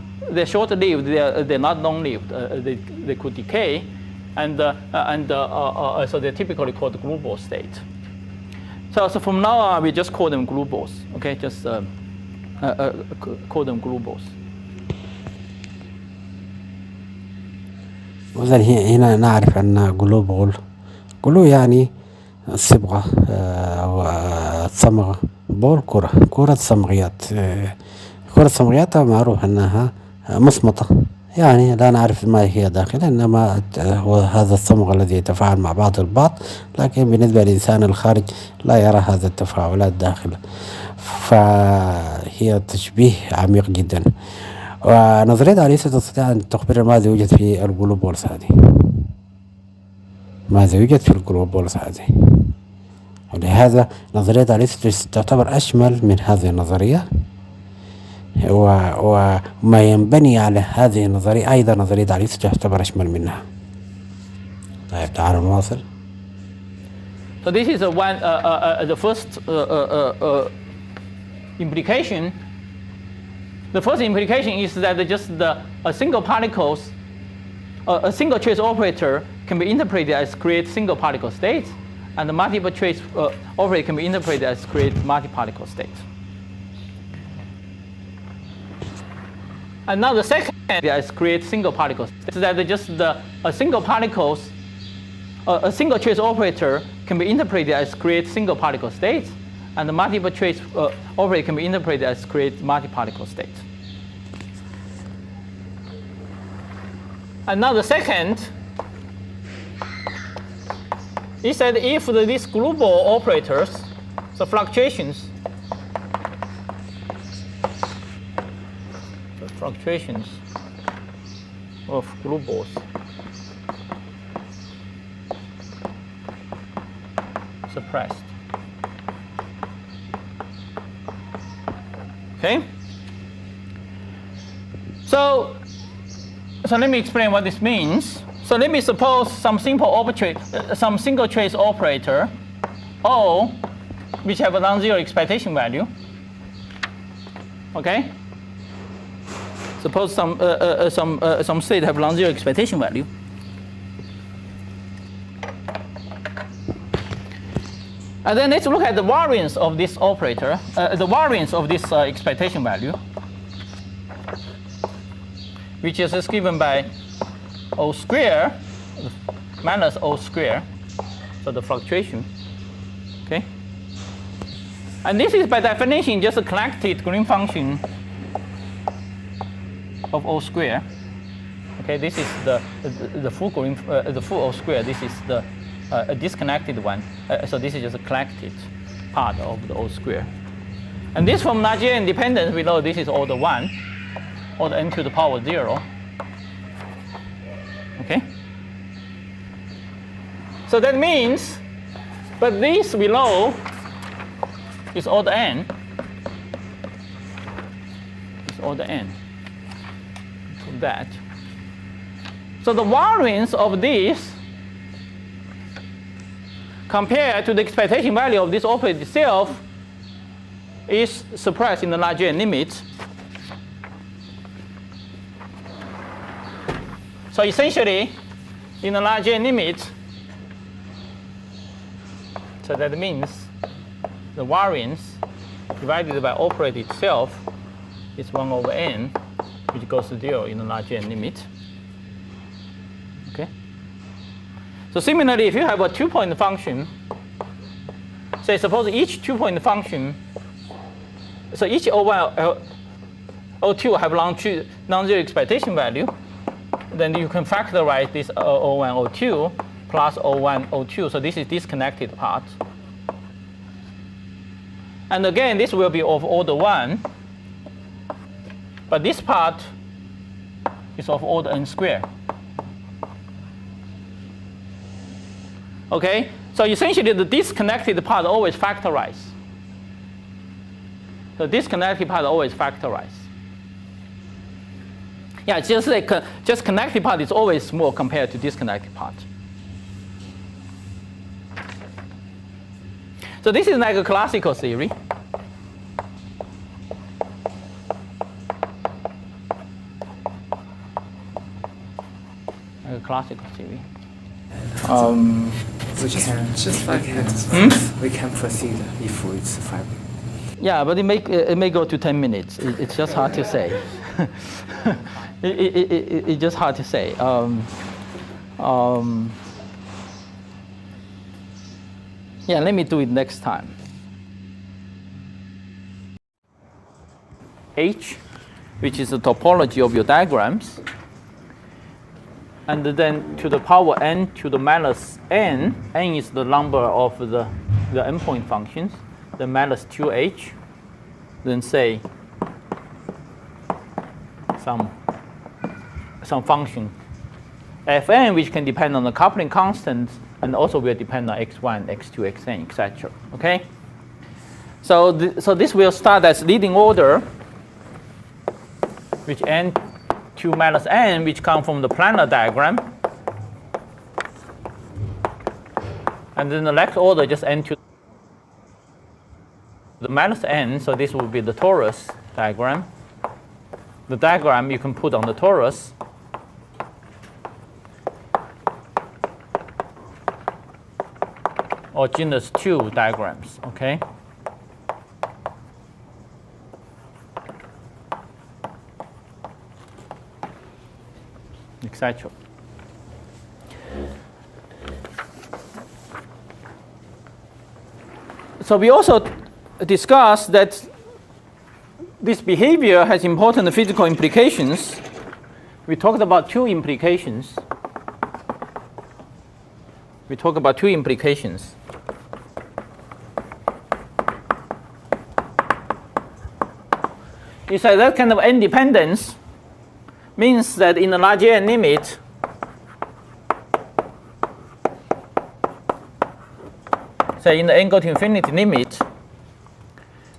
S1: short-lived, they're not long-lived. They could decay, and so they're typically called global state. So from now on, we just call them globals. Okay, just call them globals.
S2: وإذن هنا نعرف أن قلو يعني الصبغة أو الصمغ بول كرة الصمغيات. كرة الصمغيات معروف أنها مصمتة، يعني لا نعرف ما هي داخل، إنما هو هذا الصمغ الذي يتفاعل مع بعض البعض، لكن بالنسبة للإنسان الخارج لا يرى هذا التفاعلات داخله، فهي تشبيه عميق جدا. ونظرية أليس تستطيع أن تخبر ماذا يوجد في الجلوبولز هذه، ماذا يوجد في الجلوبولز هذه. ولهذا نظرية أليس تعتبر أشمل من هذه النظرية، وما ينبني على هذه النظرية أيضا نظرية أليس تعتبر أشمل منها. طيب تعالوا نواصل.
S1: So this is the first implication. The first implication is that just a single particles, a single trace operator can be interpreted as create single particle states, and the multiple trace operator can be interpreted as create multi-particle states. And now the second is create single particle states. So that just a single particles, a single trace operator can be interpreted as create single particle states, and the multiple trace operator can be interpreted as create multi-particle states. And now the second is that if these global operators, the fluctuations of globals suppressed. Okay? So let me explain what this means. So let me suppose some some single trace operator O, which have a non-zero expectation value. Okay? Suppose some state have non-zero expectation value. And then let's look at the variance of this operator, the variance of this expectation value, which is just given by O square minus O square, so the fluctuation. Okay? And this is by definition just a collected Green function of O square. Okay, this is the full O square. This is a disconnected one. So this is just a collected part of the O square. And this from Nagier independence, we know this is order 1, order n to the power 0. Okay? So that means, but this below is order n. It's order n. So that. So the variance of this compared to the expectation value of this operator itself is suppressed in the larger limit. So essentially, in the large n limit, so that means the variance divided by operator itself is 1 over n, which goes to 0 in the large n limit. Okay. So similarly, if you have a 2-point function, say suppose each 2-point function, so each O1, O2 have non-zero expectation value, then you can factorize this O1, O2 plus O1, O2. So this is disconnected part. And again, this will be of order 1. But this part is of order n squared. Okay? So essentially, the disconnected part always factorize. The disconnected part always factorize. Yeah, it's just like just connected part is always small compared to disconnected part. So this is like a classical theory. Like a classical theory.
S5: We can just 5 minutes. We can proceed if it's 5 minutes.
S1: Yeah, but it may go to 10 minutes. It's just hard to say. It's just hard to say. Yeah, let me do it next time. H, which is the topology of your diagrams. And then to the power n to the minus n, n is the number of the endpoint functions, the minus 2h, then say some function fn, which can depend on the coupling constant, and also will depend on x1, x2, xn, etc. Okay? So this will start as leading order, which n to minus n, which come from the planar diagram. And then the next order just n to the minus n, so this will be the torus diagram. The diagram you can put on the torus. Or genus 2 diagrams, okay? Etc. So we also discussed that this behavior has important physical implications. We talked about 2 implications. We talk about 2 implications. You say that kind of independence means that in the large n limit, say in the n go to infinity limit,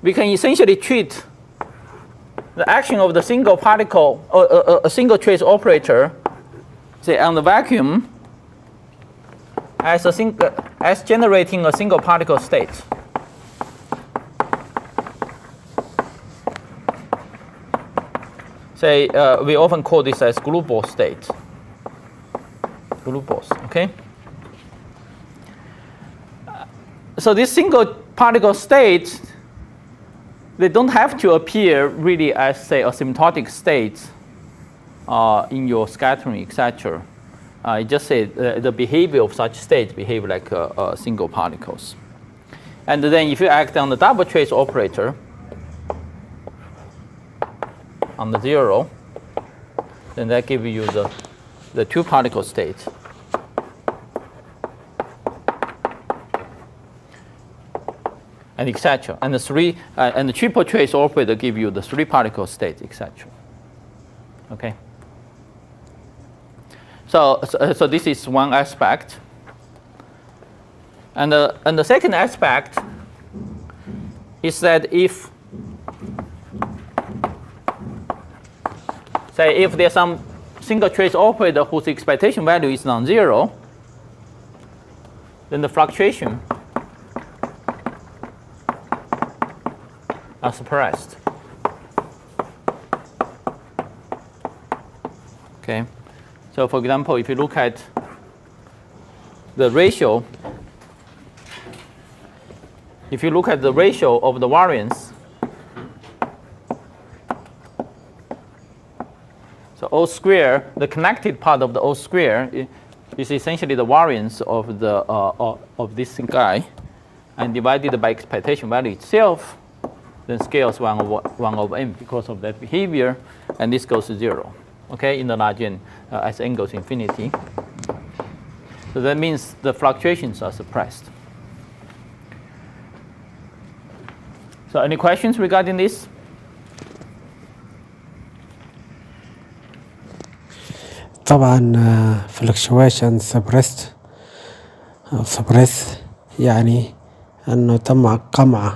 S1: we can essentially treat the action of the single particle or a single trace operator, say on the vacuum, as generating a single particle state. Say we often call this as global state. Globals, okay? So this single particle state, they don't have to appear really as, say, asymptotic states in your scattering, etc. It just say the behavior of such states behave like single particles. And then if you act on the double trace operator on the 0, then that gives you the 2 particle state. And etc. And the triple trace operator give you the 3 particle state, etc. Okay. So this is one aspect. And the second aspect is that if there's some single trace operator whose expectation value is non-zero, then the fluctuation are suppressed. Okay, So for example, if you look at the ratio, if you look at the ratio of the variance, so O square, the connected part of the O square is essentially the variance of the of this guy, and divided by expectation value itself, then scales 1 over m because of that behavior, and this goes to 0. Okay, in the large n as n goes infinity. So that means the fluctuations are suppressed. So any questions regarding this?
S2: طبعا fluctuation suppressed يعني أنه تم قمع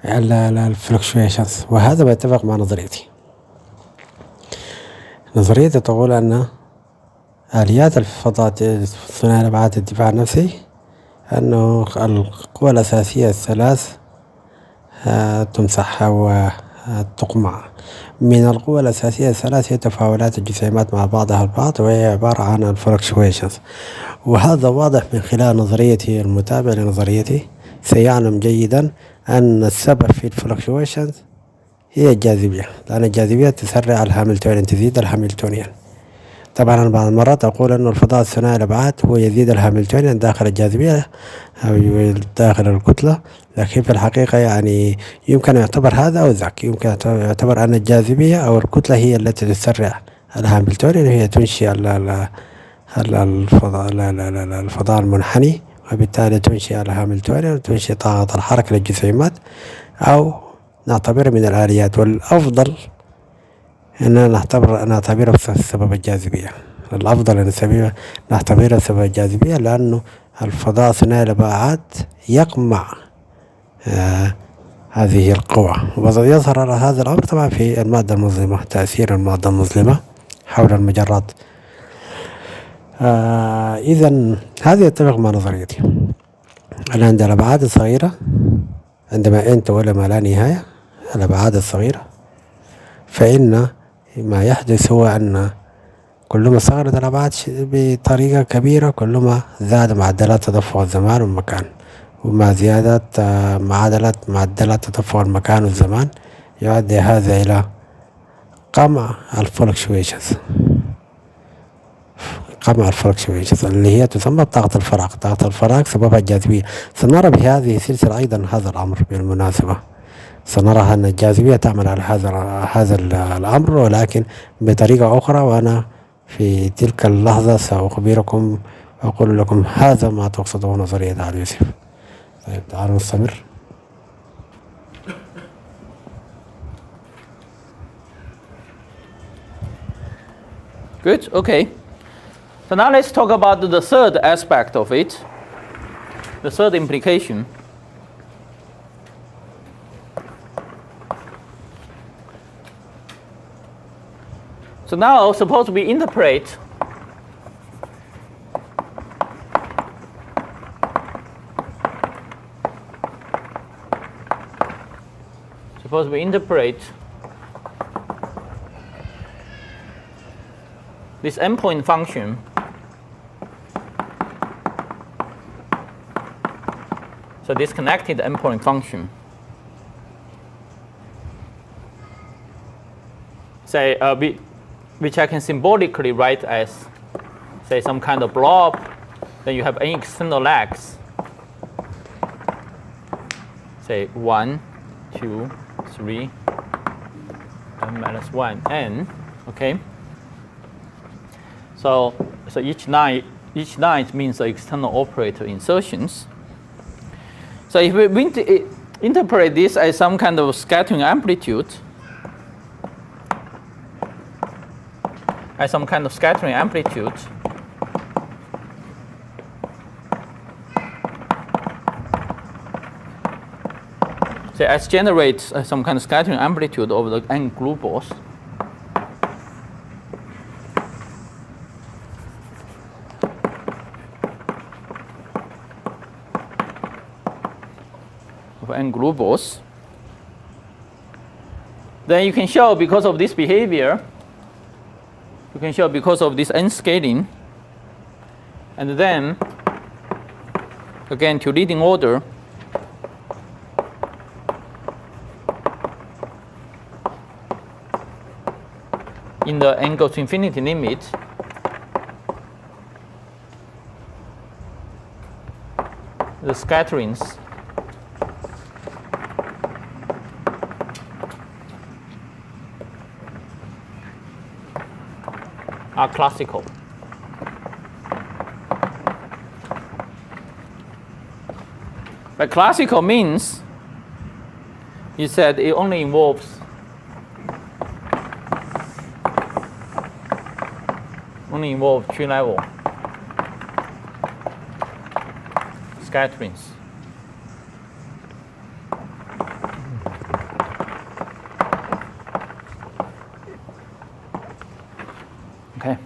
S2: الفلكشويشنز، وهذا بيتفق مع نظريتي. نظريتي تقول أن آليات الفضاء ثنائي الأبعاد الدفاع النفسي أنه القوى الأساسية الثلاث تمسح وتقمع. من القوى الأساسية الثلاث هي تفاعلات الجسيمات مع بعضها البعض، وهي عبارة عن الفلكشويشنز، وهذا واضح من خلال نظريتي. المتابع لنظريتي سيعلم جيدا أن السبب في الفلكشويشنز هي الجاذبية، لأن الجاذبية تسرع الهاملتونيان، تزيد الهاملتونيان. طبعا أنا بعض المرات أقول أن الفضاء الثنائي الأبعاد هو يزيد الهاملتونيان داخل الجاذبية أو داخل الكتلة، لكن في الحقيقة يعني يمكن أن يعتبر هذا أو ذاك. يمكن أن يعتبر أن الجاذبية أو الكتلة هي التي تسرع الهاملتونيان، وهي تنشئ الفضاء المنحني، وبالتالي تنشئ الهاملتونيان وتنشئ طاقة الحركة للجسيمات، أو نعتبرها من الآليات. والأفضل أننا نعتبرها سبب الجاذبية. الأفضل أن نعتبرها سبب الجاذبية، لأنه الفضاء ثنائي الأبعاد يقمع هذه القوى. ويظهر على هذا الأمر طبعا في المادة المظلمة، تأثير المادة المظلمة حول المجرات. إذن هذه يتفق مع نظريتي. عند الأبعاد الصغيرة، عندما n تولى ما لا نهاية، الأبعاد الصغيرة، فإن ما يحدث هو أن كلما صغرت الأبعاد بطريقة كبيرة كلما زاد معدلات تدفق الزمان والمكان، ومع زيادة معدلات تدفق المكان والزمان يؤدي هذا إلى قمع الفلكشويشنز اللي هي تسمى طاقة الفراغ. طاقة الفراغ سببها الجاذبية. سنرى بهذه السلسلة أيضا هذا الأمر بالمناسبة، سنرى أن الجاذبية تعمل على هذا الأمر، ولكن بطريقة أخرى، وأنا في تلك اللحظة سأخبركم وأقول لكم هذا ما تقصده نظرية علي يوسف. طيب تعالوا نستمر.
S1: Good, okay. So now let's talk about the third aspect of it, the third implication. So now suppose we interpret this endpoint function so disconnected endpoint function, say which I can symbolically write as, say, some kind of blob. Then you have n external legs, say 1, 2, 3, n minus 1, n. Okay. So each line means the external operator insertions. So if we interpret this as some kind of scattering amplitude, say S generates some kind of scattering amplitude over the n glucose. N glucose, then you can show because of this behavior you can show because of this n scaling, and then again to leading order, in the n goes to infinity limit, the scatterings are classical. But classical means, you said it only involves tree level scatterings. Okay.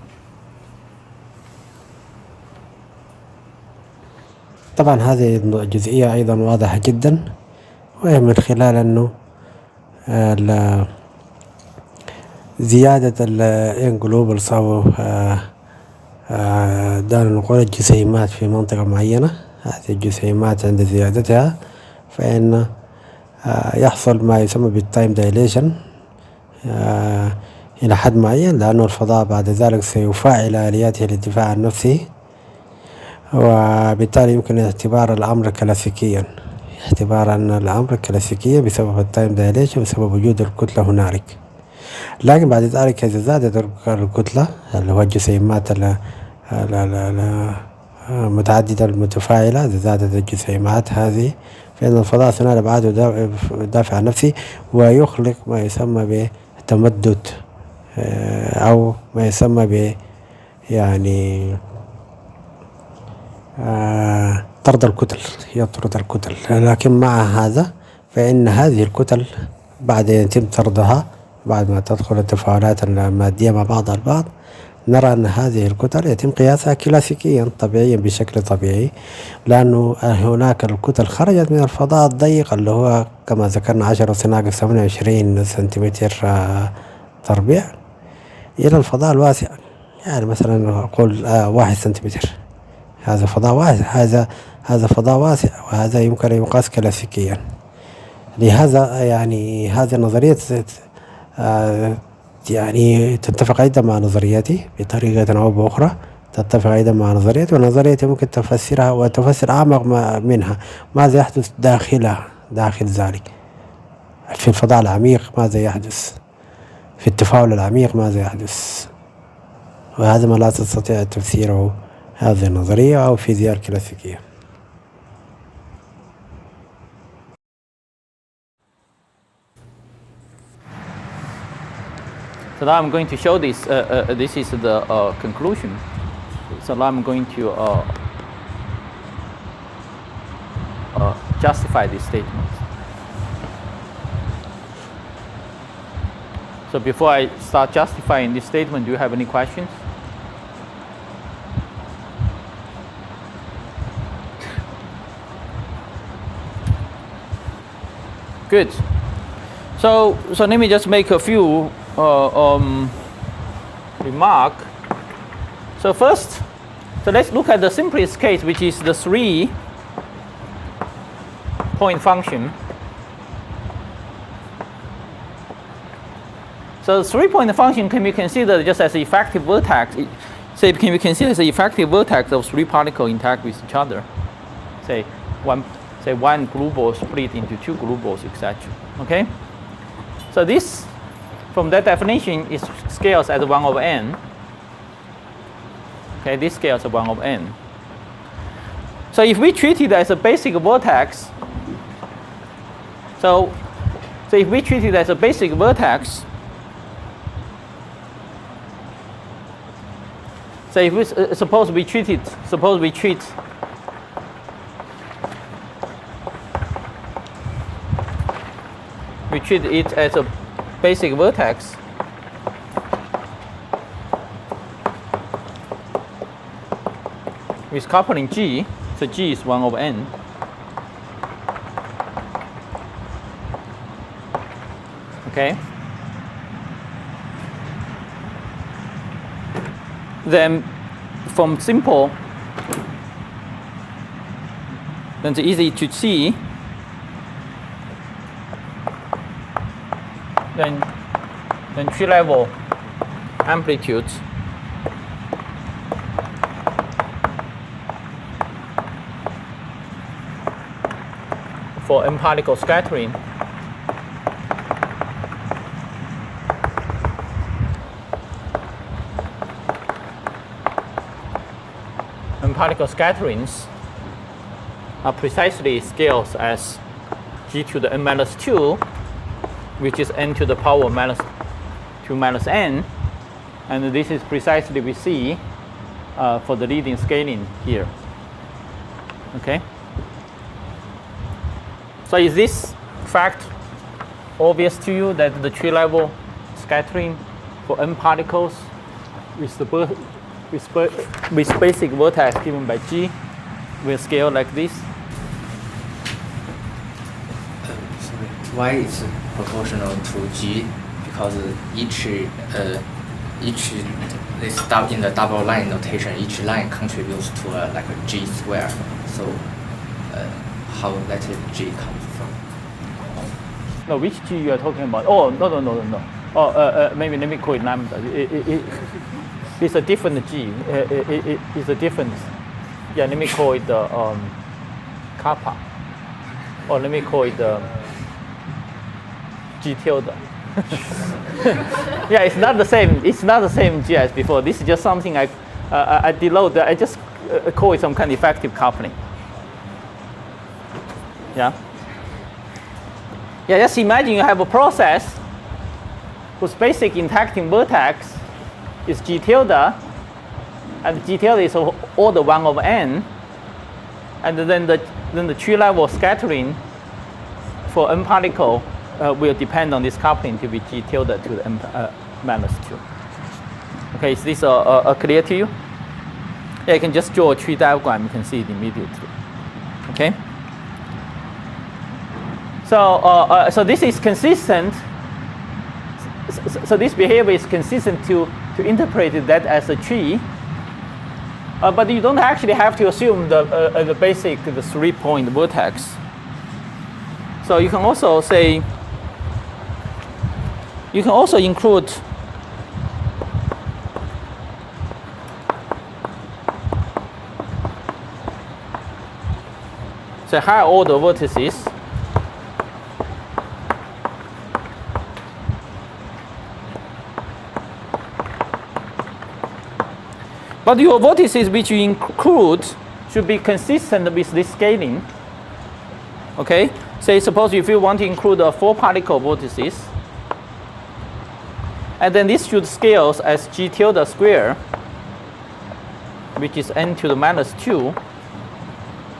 S2: طبعا هذه الجزئية أيضا واضحة جدا، وهي من خلال أنه زيادة ال globals أو دار نقول الجسيمات في منطقة معينة. هذه الجسيمات عند زيادتها فإن يحصل ما يسمى بالتايم دايليشن إلى حد معين، لأنه الفضاء بعد ذلك سيفاعل آلياته للدفاع عن نفسه، وبالتالي يمكن اعتبار الأمر كلاسيكيا، اعتبار أن الأمر كلاسيكيا بسبب التايم دايليشن، بسبب وجود الكتلة هنالك. لكن بعد ذلك إذا زادت الكتلة اللي هو الجسيمات متعددة المتفاعلة، إذا زادت الجسيمات هذه فإن الفضاء ثنائي الأبعاد يدافع عن نفسه ويخلق ما يسمى بتمدد أو ما يسمى ب يعني طرد الكتل، يطرد الكتل. لكن مع هذا فإن هذه الكتل بعد أن يتم طردها، بعد ما تدخل التفاعلات المادية مع بعضها البعض، نرى أن هذه الكتل يتم قياسها كلاسيكيا طبيعيا بشكل طبيعي، لأنه هناك الكتل خرجت من الفضاء الضيق اللي هو كما ذكرنا 10⁻² 28 سنتيمتر تربيع إلى الفضاء الواسع، يعني مثلا نقول 1 سنتيمتر. هذا فضاء واسع، هذا فضاء واسع، وهذا يمكن أن يقاس كلاسيكيا. لهذا يعني هذه النظرية يعني تتفق أيضا مع نظريتي بطريقة أو بأخرى، تتفق أيضا مع نظريتي، ونظريتي ممكن تفسرها وتفسر أعمق منها. ماذا يحدث داخل ذلك؟ في الفضاء العميق ماذا يحدث؟ في التفاعل العميق ماذا يحدث؟ وهذا ما لا تستطيع تفسيره هذه النظرية أو الفيزياء الكلاسيكية.
S1: So now I'm going to show this. This is the conclusion. So now I'm going to justify this statement. So before I start justifying this statement, do you have any questions? Good. So let me just make a few remark. So first, let's look at the simplest case, which is the 3-point function. So the 3-point function can be considered just as an effective vertex. Can be considered as an effective vertex of 3 particles interact with each other. Say one global split into 2 globals, etc. Okay. So this, from that definition, is scales as 1/n. Okay, this scales as 1/n. So if we treat it as a basic vertex, so if we treat it as a basic vertex, so if we suppose we treat it as a basic vertex, with coupling G, so G is 1/n. Okay. then from simple, then it's easy to see. Then tree level amplitudes for n particle scattering particle scatterings are precisely scales as g to the n minus 2, which is n to the power minus 2 minus n, and this is precisely we see for the leading scaling here. Okay. So is this fact obvious to you that the tree level scattering for n particles with basic vertex given by g will scale like this?
S5: Sorry. Why is proportional to g? Because each in the double line notation, each line contributes to like a g square. So how that g comes from?
S1: No, which g you are talking about? Oh, no. Oh, maybe let me call it lambda. It's a different g. It's a different. Yeah, let me call it kappa. Or let me call it g tilde. Yeah, it's not the same. It's not the same g as before. This is just something I denote. I just call it some kind of effective coupling. Yeah. Yeah, just imagine you have a process whose basic interacting vertex is g tilde, and g tilde is order 1 over n, and then the tree level scattering for n particle will depend on this coupling to be g tilde to the n minus 2. Okay, is this clear to you? Yeah, you can just draw a tree diagram. You can see it immediately. Okay. So this is consistent. So this behavior is consistent to interpret that as a tree. But you don't actually have to assume the basic, the 3-point vertex. So you can also say, you can also include the higher order vertices. But your vertices which you include should be consistent with this scaling. Okay? Say suppose if you want to include 4 particle vertices, and then this should scale as g tilde square, which is n to the minus 2,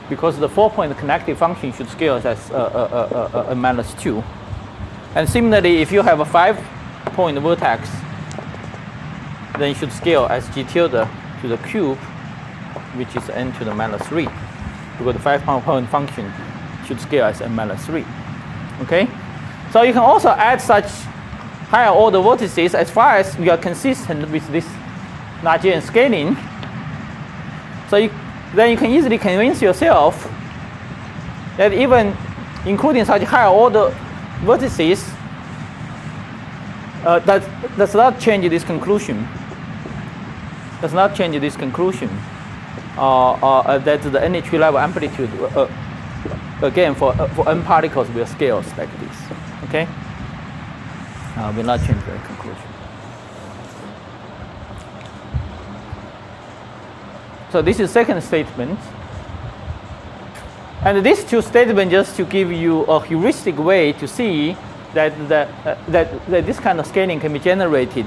S1: because the 4-point connective function should scale as a minus 2. And similarly, if you have a 5-point vertex, then it should scale as g tilde to the cube, which is n to the minus 3, because the 5-point function should scale as n minus 3. Okay? So you can also add such higher order vertices as far as you are consistent with this Lagrangian scaling. So then you can easily convince yourself that even including such higher order vertices, that does not change this conclusion. Does not change this conclusion that the any tree level amplitude again for n particles will scale like this. Okay, will not change the conclusion. So this is second statement, and these two statements just to give you a heuristic way to see that this kind of scaling can be generated.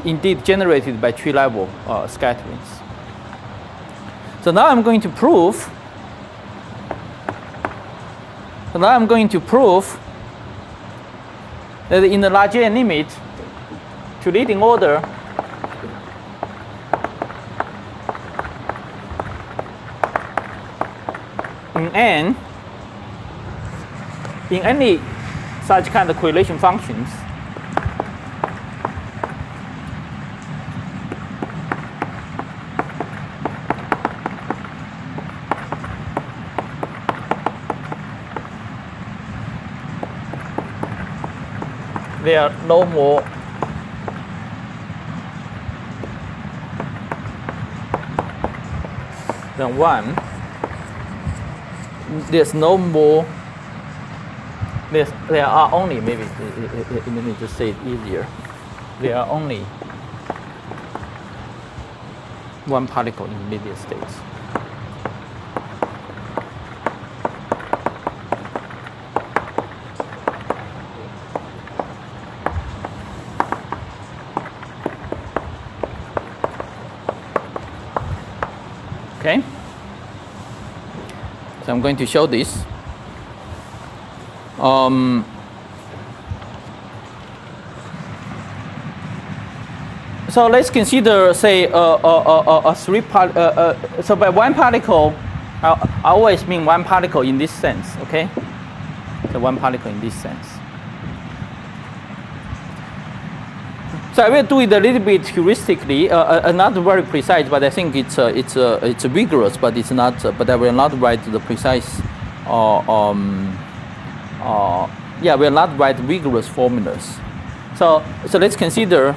S1: Indeed generated by tree level scatterings. So now I'm going to prove that in the Lagrangian limit to leading order in n, in any such kind of correlation functions, there are no more than one. There's no more. There are only, maybe let me just say it easier. There are only one particle in intermediate states. Okay, so I'm going to show this. So let's consider, say, a so by one particle, I always mean one particle in this sense, okay? So one particle in this sense. So I will do it a little bit heuristically, not very precise, but I think it's vigorous, but it's not. But I will not write the precise. Yeah, we will not write vigorous formulas. So let's consider,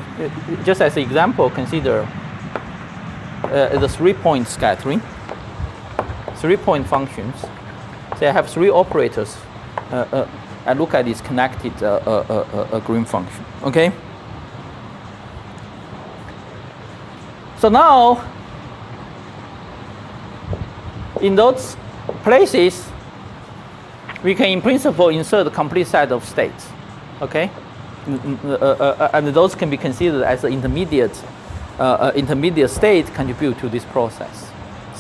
S1: just as an example, consider the 3-point scattering, 3-point functions. So I have 3 operators. I look at this connected green function. Okay. So now, in those places, we can, in principle, insert a complete set of states, okay? And those can be considered as an intermediate state contribute to this process.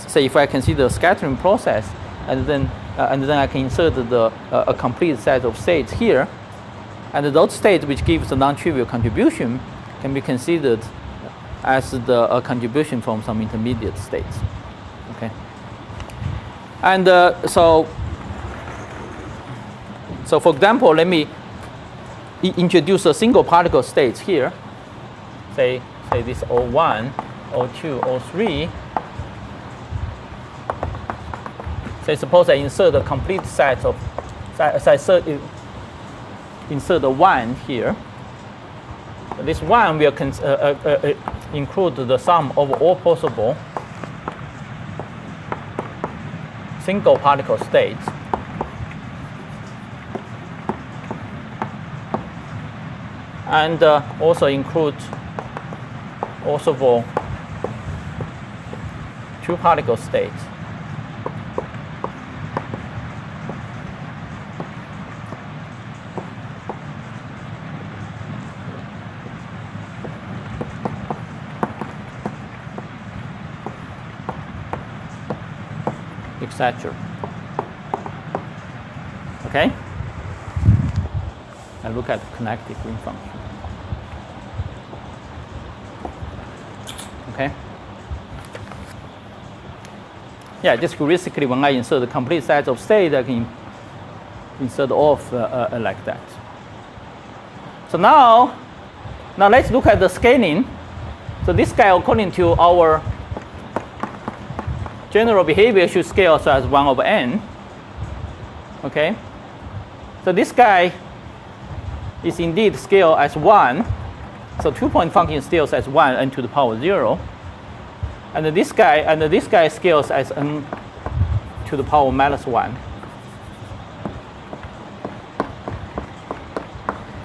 S1: Say if I consider a scattering process, and then I can insert a complete set of states here, and those states which gives a non-trivial contribution can be considered as a contribution from some intermediate states, okay? And so for example, let me introduce a single particle states here. Say this O1, O2, O3. Say suppose I insert a complete set of, insert a 1 here. This 1 will include the sum of all possible single particle states. And also include for 2 particle states. Etc. Okay? And look at the connected green function. Okay? Yeah, just heuristically, when I insert the complete set of states, I can insert off like that. So now let's look at the scaling. So this guy, according to our general behavior, should scale so as 1 over n. Okay? So this guy is indeed scaled as 1. So 2-point function scales as 1 n to the power 0. And this guy scales as n to the power minus 1.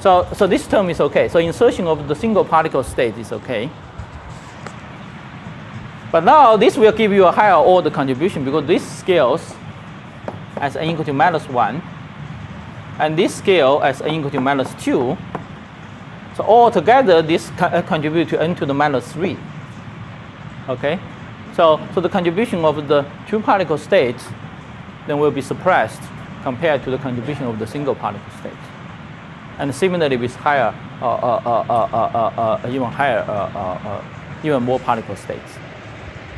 S1: So this term is okay. So insertion of the single particle state is okay. But now this will give you a higher order contribution because this scales as n equal to minus 1. And this scale as n equal to minus 2. So altogether, this contribute to n to the minus 3. Okay? So the contribution of the 2 particle states then will be suppressed compared to the contribution of the single particle states. And similarly with higher, even more particle states.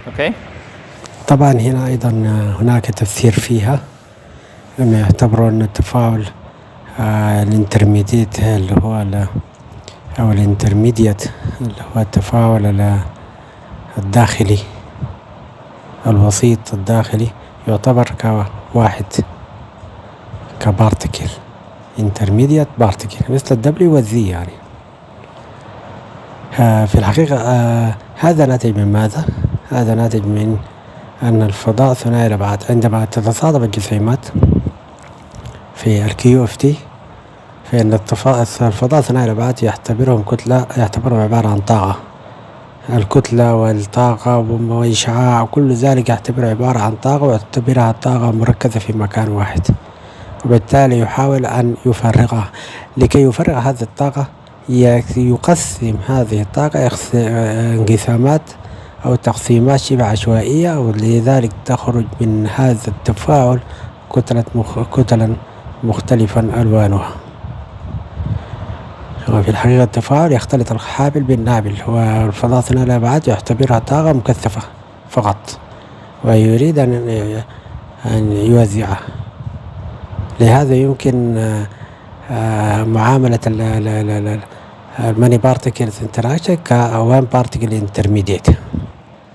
S1: Okay?
S2: طبعا هنا أيضا هناك تفسير فيها لما يعتبروا أن التفاعل الانترميديت اللي هو أو الانترميديت اللي هو التفاعل الداخلي الوسيط الداخلي يعتبر كواحد كبارتكل intermediate particle مثل الدبليو والزي يعني. في الحقيقة هذا ناتج من ماذا؟ هذا ناتج من أن الفضاء ثنائي الأبعاد عندما تتصادم الجسيمات في الكيو اف تي، فإن الفضاء ثنائي الأبعاد يعتبرهم كتلة، يعتبرهم عبارة عن طاقة. الكتلة والطاقة وإشعاع وكل ذلك يعتبر عبارة عن طاقة، ويعتبرها طاقة مركزة في مكان واحد، وبالتالي يحاول أن يفرغها. لكي يفرغ هذه الطاقة يقسم هذه الطاقة انقسامات أو تقسيمات شبه عشوائية، ولذلك تخرج من هذا التفاعل كتلا مختلفا ألوانها. وفي الحقيقة التفاعل يختلط الحابل بالنابل، والفضاء ثنائي الأبعاد يعتبرها طاقة مكثفة فقط، ويريد أن يوزعها. لهذا يمكن معاملة الماني بارتيكلز انتراكشن كوان بارتيكل انترميديت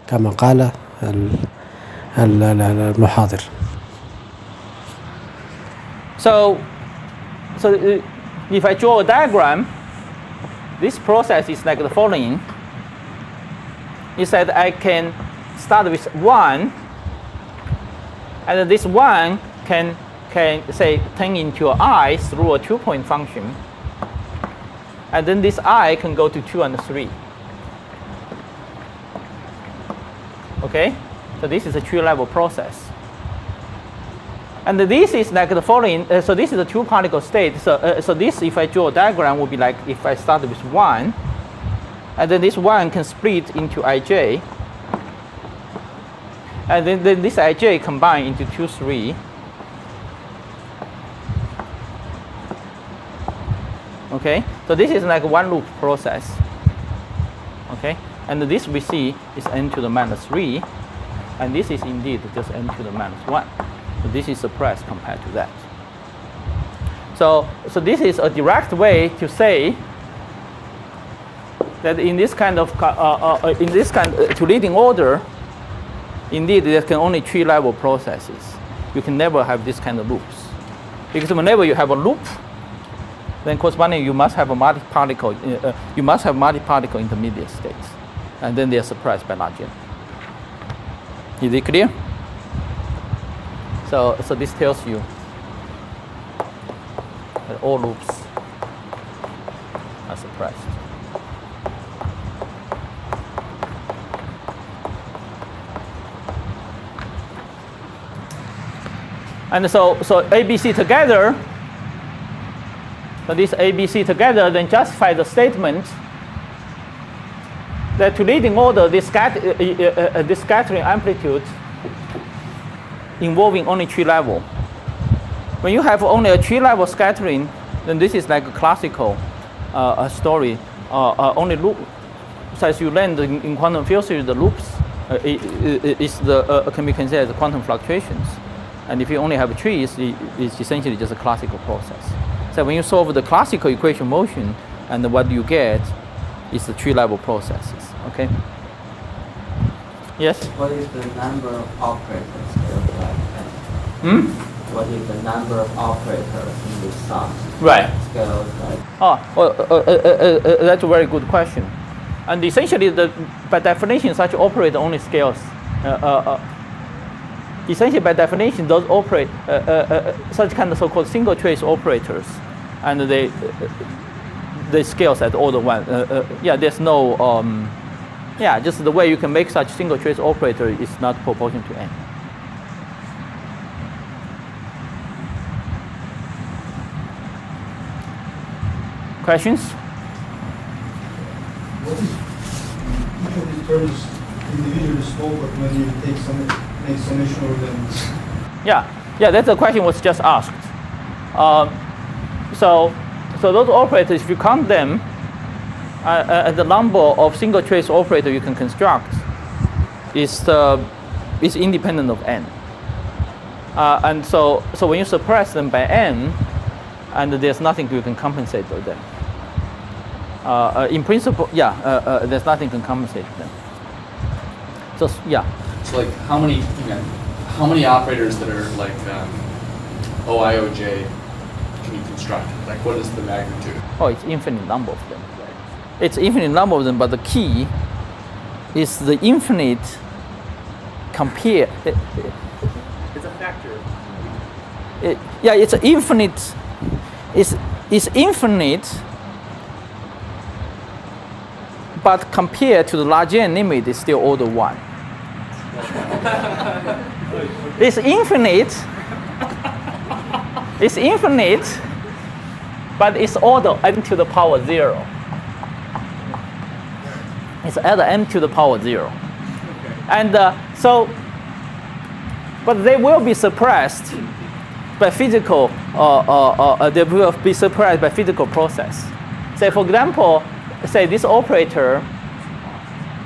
S2: كما قال المحاضر.
S1: So if I draw a diagram, this process is like the following. Is that I can start with 1, and then this 1 can say turn into an I through a 2-point function, and then this I can go to 2 and 3. Okay, so this is a tree-level process. And this is like the following. So this is a 2-particle state. So this, if I draw a diagram, would be like if I start with 1, and then this 1 can split into ij, and then this ij combine into 2, 3. Okay, so this is like one loop process. Okay, and this we see is n to the minus 3, and this is indeed just n to the minus 1. So this is suppressed compared to that. So this is a direct way to say that in this kind of to leading order, indeed there can only tree-level processes. You can never have this kind of loops, because whenever you have a loop, then corresponding you must have a multi-particle. You must have multi-particle intermediate states, and then they are suppressed by large n. Is it clear? So this tells you that all loops are suppressed. And so ABC together, so this ABC together then justify the statement that to leading order this scattering amplitude involving only tree level. When you have only a tree level scattering, then this is like a classical story. Only loop, so as you learn in quantum field theory, the loops can be considered as quantum fluctuations. And if you only have trees, it's essentially just a classical process. So when you solve the classical equation motion, and what you get is the tree level processes. Okay. Yes.
S6: What is the number of operators scaled like n? What is the number of operators in this sum?
S1: Right.
S6: Scaled like.
S1: That's a very good question. And essentially, by definition, such operator only scales. Essentially, by definition, those operate such kind of so-called single trace operators, and they scales at order 1. There's no. Just the way you can make such single trace operator is not proportional to n. Questions?
S4: What is each of these terms individually small, but when you make summation of them?
S1: Yeah, that's the question was just asked. So those operators, if you count them, the number of single trace operator you can construct is independent of n. And so when you suppress them by n, and there's nothing you can compensate for them. In principle, there's nothing can compensate them. So
S3: So like how many operators that are like OIOJ can you construct? Like, what is the magnitude?
S1: Oh, it's infinite number of them. It's infinite number of them, but the key is the infinite compare.
S3: It's a factor.
S1: Yeah, it's infinite. It's infinite, but compared to the Lagrangian limit, it's still order 1. It's infinite. It's infinite, but it's order n to the power 0. It's at m to the power 0. And so, but they will be suppressed by physical, they will be suppressed by physical process. Say, for example, say this operator,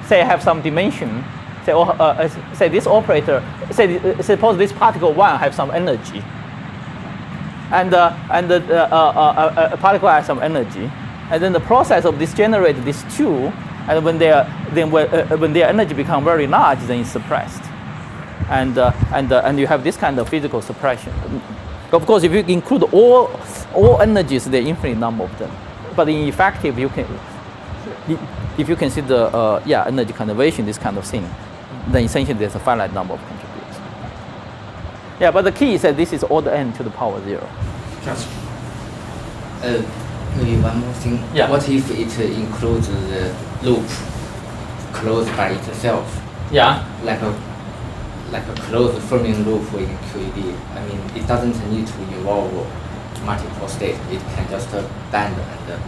S1: say have some dimension. Say this operator, suppose this particle 1 have some energy, and a particle has some energy, and then the process of this generate these 2, and when their energy become very large, then it's suppressed, and you have this kind of physical suppression. Of course, if you include all energies, there are infinite number of them, but in effective, you can, if you consider energy conservation, this kind of thing, then essentially there's a finite number of contributors. Yeah, but the key is that this is order n to the power 0.
S3: Just
S5: maybe one more thing.
S1: Yeah.
S5: What if it includes the loop closed by itself?
S1: Yeah.
S5: Like a closed Fermi loop in QED. I mean, it doesn't need to involve multiple states. It can just bend and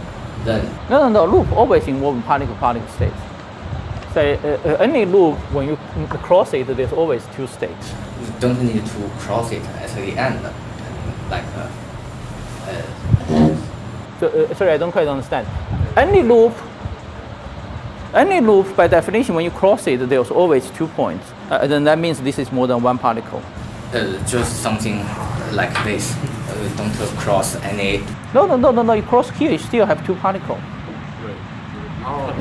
S5: then.
S1: No. Loop always involves particle states. Say any loop, when you cross it, there's always 2 states.
S5: You don't need to cross it at the end. Like
S1: sorry, I don't quite understand. Any loop, by definition, when you cross it, there's always 2 points. Then that means this is more than 1 particle.
S5: just something like this. Don't cross any.
S1: No. You cross here, you still have 2 particles.
S3: Oh.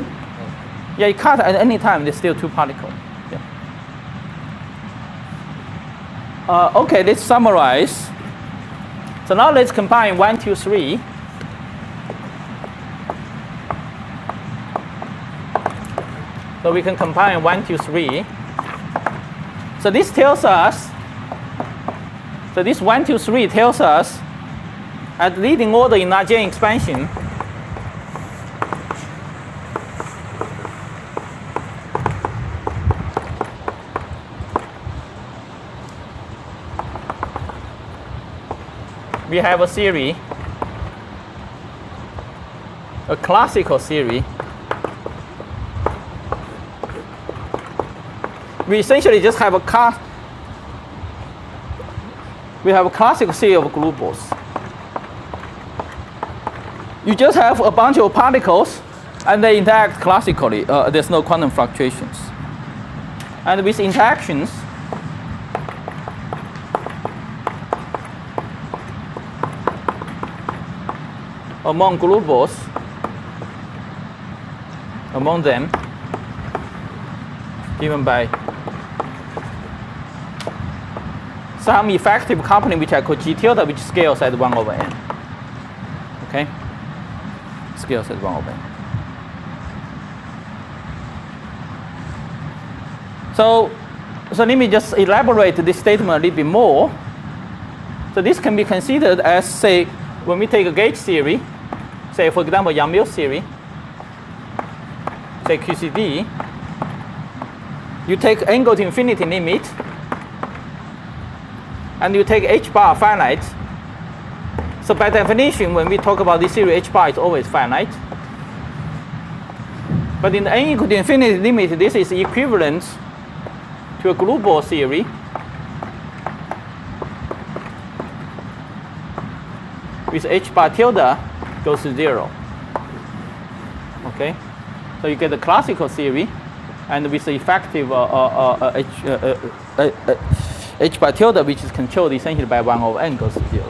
S1: Yeah, you cut at any time, there's still 2 particles. Yeah. Okay, let's summarize. So now let's combine 1, 2, 3. So we can combine 1, 2, 3. So this tells us, so this 1, 2, 3 tells us at leading order in Lagrangian expansion, we have a series, a classical series. We essentially just have a classical series of gluons. You just have a bunch of particles and they interact classically. There's no quantum fluctuations. And with interactions, among gluons, among them, given by some effective coupling which I call G tilde, which scales at 1 over n. Okay? Scales at 1 over n. So let me just elaborate this statement a little bit more. So this can be considered as, say, when we take a gauge theory, say for example Yang-Mills theory, say QCD, you take n go to infinity limit, and you take h bar finite. So by definition, when we talk about this theory, h bar is always finite. But in the n equal to infinity limit, this is equivalent to a global theory. With h bar tilde goes to 0. Okay, so you get the classical theory, and with the effective h bar tilde, which is controlled essentially by 1 over n, goes to 0.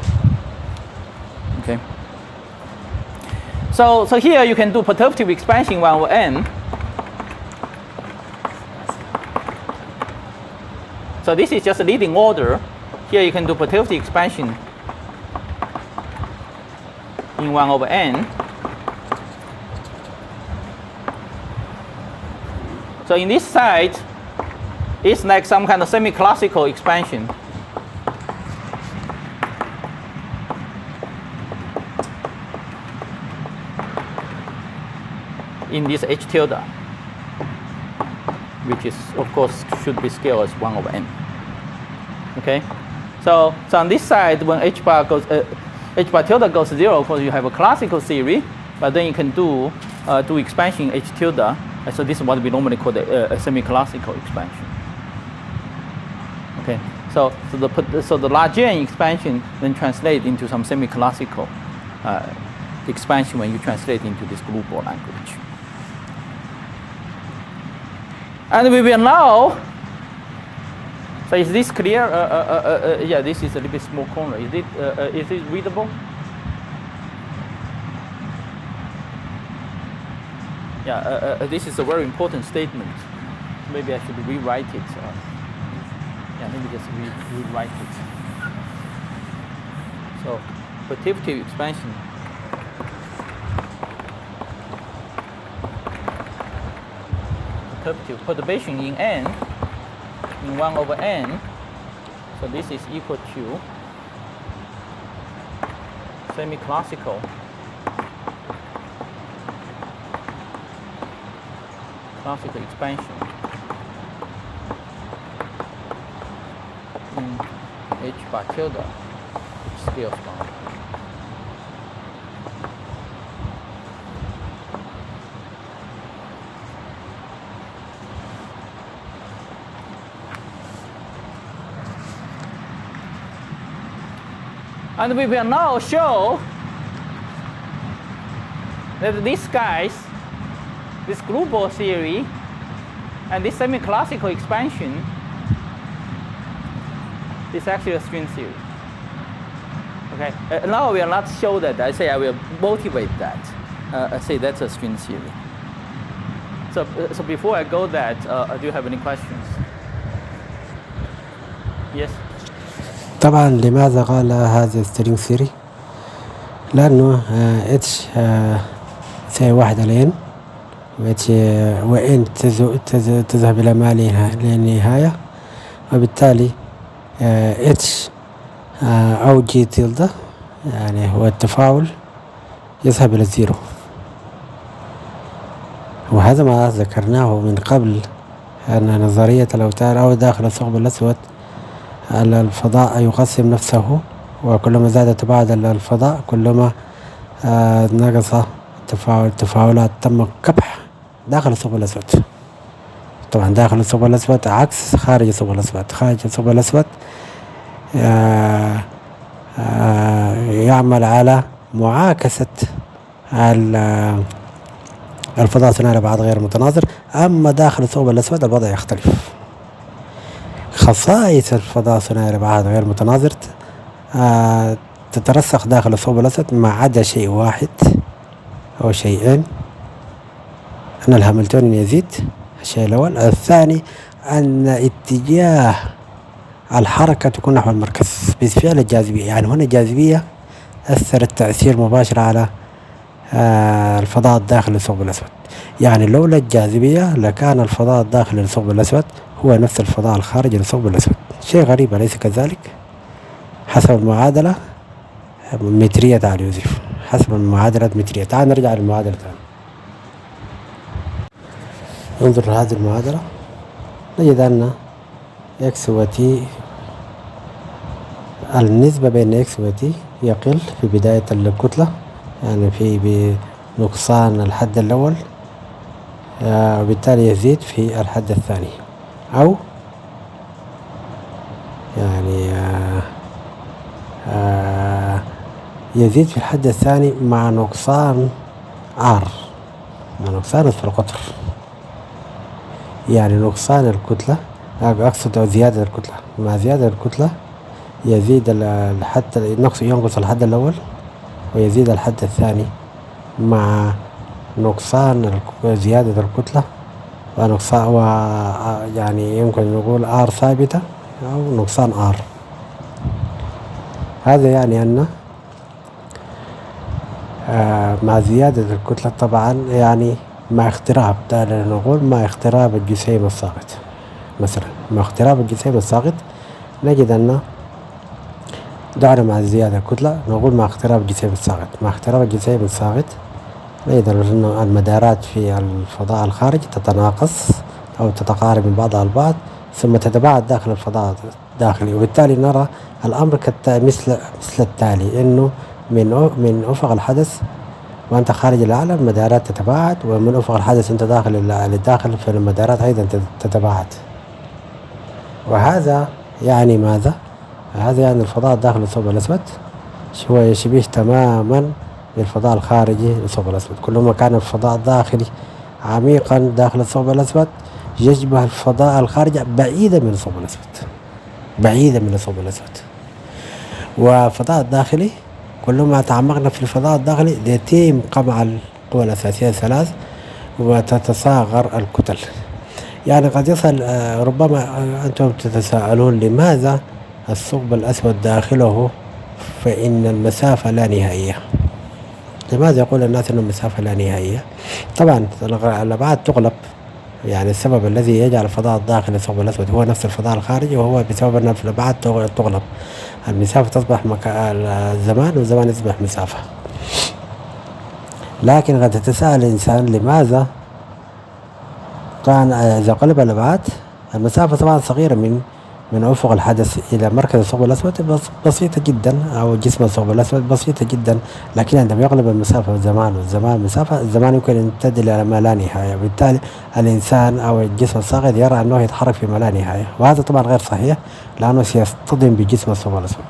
S1: Okay. So here you can do perturbative expansion 1 over n. So this is just a leading order. Here you can do perturbative expansion in 1 over n. So in this side, it's like some kind of semi-classical expansion. In this h tilde, which is of course should be scaled as 1 over n. Okay, so on this side, when h bar tilde goes to 0, of course you have a classical theory, but then you can do expansion h tilde. So this is what we normally call a semi-classical expansion. Okay, so the Lagrangian expansion then translate into some semi-classical expansion when you translate into this global language. And we will now. So is this clear? Yeah, this is a little bit small corner. Is it readable? Yeah, this is a very important statement. Maybe I should rewrite it. Yeah, maybe just rewrite it. So, perturbative expansion. Perturbation in n, in 1 over n. So this is equal to semi-classical expansion in h bar tilde, which scales down. And we will now show that these guys, this global theory and this semi-classical expansion is actually a string theory. Okay, now we will not show that. I say I will motivate that. I say that's a string theory. So before I go that, do you have any questions? Yes.
S2: طبعا لماذا قال هذا string theory؟ لأنه h تساوي 1 على n وإن تذهب إلى ما لا نهاية، وبالتالي h أو جي تيلدا يعني هو التفاعل يذهب إلى الزيرو. وهذا ما ذكرناه من قبل، أن نظرية الأوتار أو داخل الثقب الأسود الفضاء يقسم نفسه، وكلما زاد تباعد الفضاء كلما نقص التفاعلات. تم كبح داخل الثقب الأسود. طبعا داخل الثقب الأسود عكس خارج الثقب الأسود. خارج الثقب الأسود يعمل على معاكسة الفضاء ثنائي الأبعاد غير متناظر، أما داخل الثقب الأسود الوضع يختلف. خصائص الفضاء ثنائي الأبعاد غير متناظر تترسخ داخل الثقب الأسود ما عدا شيء واحد أو شيئين، أن الهاملتوني يزيد. الشيء الأول. الثاني أن اتجاه الحركة تكون نحو المركز بفعل الجاذبية. يعني هنا الجاذبية أثرت تأثير مباشر على الفضاء الداخل الثقب الأسود. يعني لولا الجاذبية لكان الفضاء الداخل الثقب الأسود هو نفس الفضاء الخارج للثقب الأسود. شيء غريب أليس كذلك؟ حسب المعادلة مترية. تعال يوسف، حسب المعادلة مترية. تعال نرجع للمعادلة تاني. انظر لهذه المعادلة، نجد أن x و t النسبة بين x و t يقل في بداية الكتلة، يعني في بنقصان الحد الأول، وبالتالي يزيد في الحد الثاني، أو يعني يزيد في الحد الثاني مع نقصان r، مع نقصان في القطر. يعني نقصان الكتلة، أقصد زيادة الكتلة، مع زيادة الكتلة يزيد الحد، ينقص الحد الأول ويزيد الحد الثاني مع نقصان زيادة الكتلة ونقصان، يعني يمكن نقول r ثابتة أو نقصان r. هذا يعني أن مع زيادة الكتلة طبعا يعني مع اقتراب، نقول مع اقتراب الجسيم الساقط مثلا، مع اقتراب الجسيم الساقط نجد أن دعنا مع زيادة الكتلة نقول مع اقتراب الجسيم الساقط، مع اقتراب الجسيم الساقط نجد أن المدارات في الفضاء الخارجي تتناقص أو تتقارب من بعضها البعض ثم تتباعد داخل الفضاء الداخلي، وبالتالي نرى الأمر مثل التالي، إنه من أفق الحدث وأنت خارج العالم المدارات تتباعد، ومن أفق الحدث أنت داخل للداخل في المدارات أيضا تتباعد. وهذا يعني ماذا؟ هذا يعني الفضاء الداخلي للثقب الأسود هو يشبه تماما بالفضاء الخارجي للثقب الأسود. كلما كان الفضاء الداخلي عميقا داخل الثقب الأسود يشبه الفضاء الخارجي بعيدا من الثقب الأسود، بعيدا من الثقب الأسود. والفضاء الداخلي كلما تعمقنا في الفضاء الداخلي يتم قمع القوى الأساسية الثلاث وتتصاغر الكتل. يعني قد يصل ربما أنتم تتساءلون لماذا الثقب الأسود داخله فإن المسافة لا نهائية؟ لماذا يقول الناس أن المسافة لا نهائية؟ طبعا الأبعاد تغلب، يعني السبب الذي يجعل الفضاء الداخلي الثقب الأسود هو نفس الفضاء الخارجي، وهو بسبب أن الأبعاد تغلب، المسافة تصبح الزمان والزمان يصبح مسافة. لكن قد تتساءل الإنسان لماذا كان إذا قلب الأبعاد المسافة طبعا صغيرة من أفق الحدث إلى مركز الثقب الأسود بسيطة جدا، أو جسم الثقب الأسود بسيطة جدا، لكن عندما يقلب المسافة والزمان مسافة، الزمان يمكن أن يمتد إلى ما لا نهاية، وبالتالي الإنسان أو الجسم الساقط يرى أنه يتحرك في ما لا نهاية، وهذا طبعا غير صحيح لأنه سيصطدم بجسم الثقب الأسود.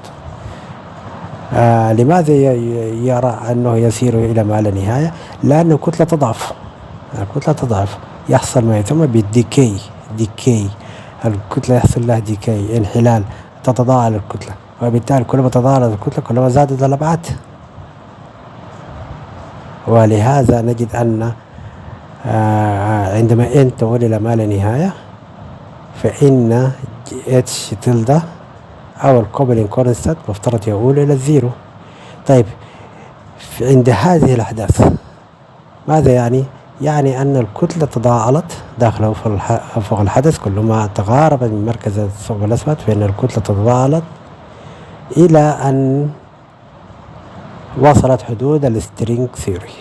S2: لماذا يرى أنه يسير إلى ما لا نهاية؟ لأن الكتلة تضعف، الكتلة تضعف، يحصل ما يسمى بالديكي، الكتلة يحصل لها ديكي، انحلال، تتضاءل الكتلة، وبالتالي كلما تضاءلت الكتلة كلما زادت الأبعاد. ولهذا نجد أن عندما n تؤول إلى ما لا نهاية فإن h تلدا أو الكوبلينج كونستانت مفترض يؤول إلى الزيرو. طيب عند هذه الأحداث ماذا يعني؟ يعني أن الكتلة تضاءلت داخل أفق الحدث، كلما تقارب من مركز الثقب الأسود فإن الكتلة تضاءلت إلى أن وصلت حدود السترينج ثيوري،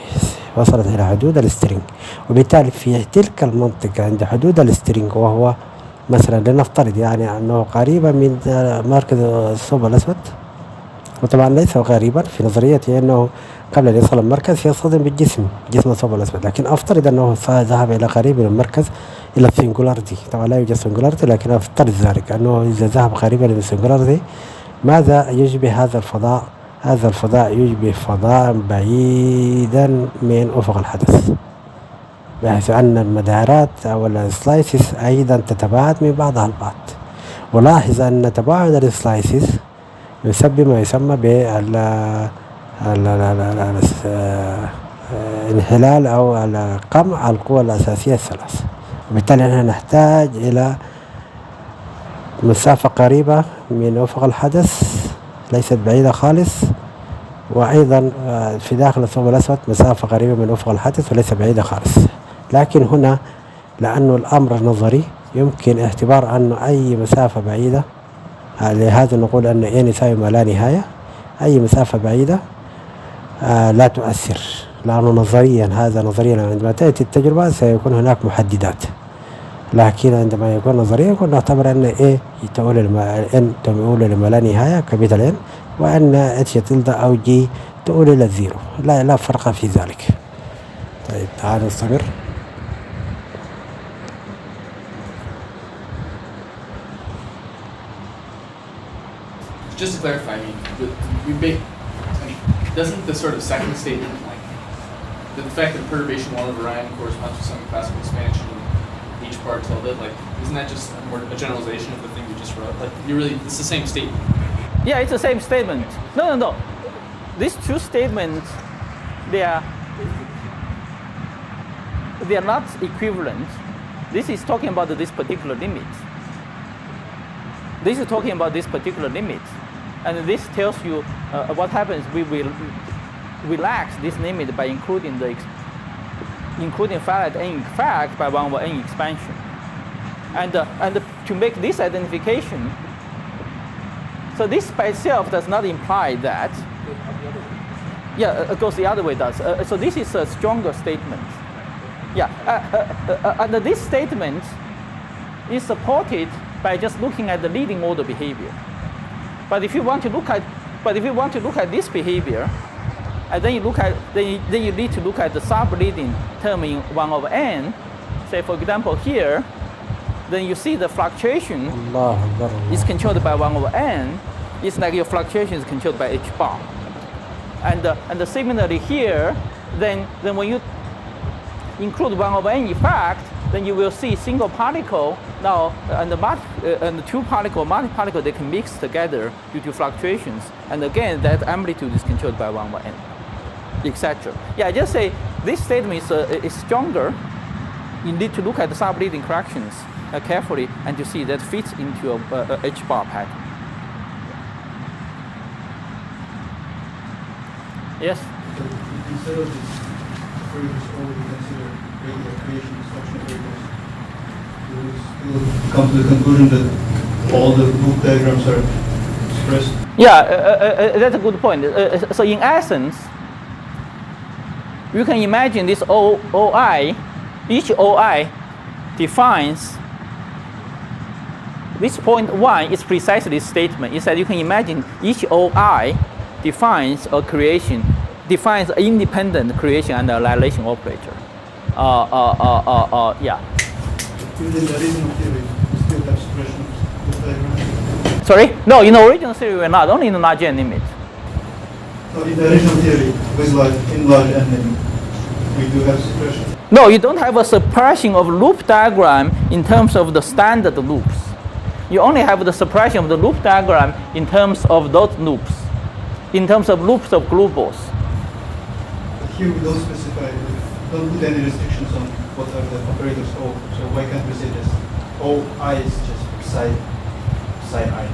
S2: وصلت إلى حدود السترينج، وبالتالي في تلك المنطقة عند حدود السترينج، وهو مثلا لنفترض يعني أنه قريبا من مركز الثقب الأسود، وطبعا ليس غريبا في نظريتي أنه قبل أن يصل المركز يصطدم بالجسم، جسم الثقب الأسود، لكن أفترض أنه ذهب إلى قريب من المركز إلى السنجولاريتي. طبعا لا يوجد سنجولاريتي، لكن أفترض ذلك أنه إذا ذهب قريبا من السنجولاريتي ماذا يشبه هذا الفضاء؟ هذا الفضاء يشبه فضاء بعيدا من أفق الحدث، بحيث أن المدارات أو السلايسز أيضا تتباعد من بعضها البعض. ولاحظ أن تباعد السلايسز يسبب ما يسمى انحلال أو قمع القوى الأساسية الثلاث، وبالتالي نحن نحتاج إلى مسافة قريبة من أفق الحدث ليست بعيدة خالص، وأيضا في داخل الثقب الأسود مسافة قريبة من أفق الحدث وليس بعيدة خالص. لكن هنا لأنه الأمر نظري يمكن اعتبار أن أي مسافة بعيدة، لهذا نقول أن n يساوي ما لا نهاية، أي مسافة بعيدة لا تؤثر، لأنه نظريا هذا نظريا عندما تأتي التجربة سيكون هناك محددات، لكن عندما يكون نظريا كنا نعتبر أن n تؤول لما لا نهاية كابيتال N، وأن h تلدا أو g تؤول إلى الزيرو، لا فرق في ذلك. طيب تعالوا نستمر.
S3: Just to clarify, doesn't the sort of second statement, like the fact that perturbation 1 of Orion corresponds to some classical expansion of each part tilde, like isn't that just a generalization of the thing you just wrote? Like it's the same statement.
S1: Yeah, it's the same statement. No. These two statements, they are not equivalent. This is talking about this particular limit. This is talking about this particular limit. And this tells you what happens. relax this limit by including finite n in fact by 1 over n expansion. And to make this identification, so this by itself does not imply that. Yeah, it goes the other way does. So this is a stronger statement. Yeah, and this statement is supported by just looking at the leading order behavior. But if you want to look at this behavior, and then you need to look at the sub-leading term in 1 over n. Say for example here, then you see the fluctuation is controlled by 1 over n. It's like your fluctuation is controlled by h bar. And similarly here, then when you include 1 over n effect, then you will see single particle now and the two particle, multi-particle, they can mix together due to fluctuations. And again, that amplitude is controlled by 1 over n, etc. Yeah, I just say this statement is stronger. You need to look at the sub-leading corrections carefully and to see that fits into a H-bar pattern. Yes?
S4: So instead of this operators already consider regular creation instruction operators, you will still come to the conclusion that all the loop diagrams are expressed?
S1: Yeah, that's a good point. So in essence, you can imagine this OI, each OI defines this point 1 is precisely this statement. Is that you can imagine each OI defines an independent creation and annihilation operator. Yeah.
S4: Within the original theory, you still have suppression of the diagram?
S1: Sorry? No, in the original theory we're not, only in the large n limit.
S4: So in the original theory, with large n limit, we do have suppression?
S1: No, you don't have a suppression of loop diagram in terms of the standard loops. You only have the suppression of the loop diagram in terms of those loops, in terms of loops of glue balls.
S4: But here we don't specify, don't put any restrictions on what are the operators O. So why can't we say this? OI is just psi I.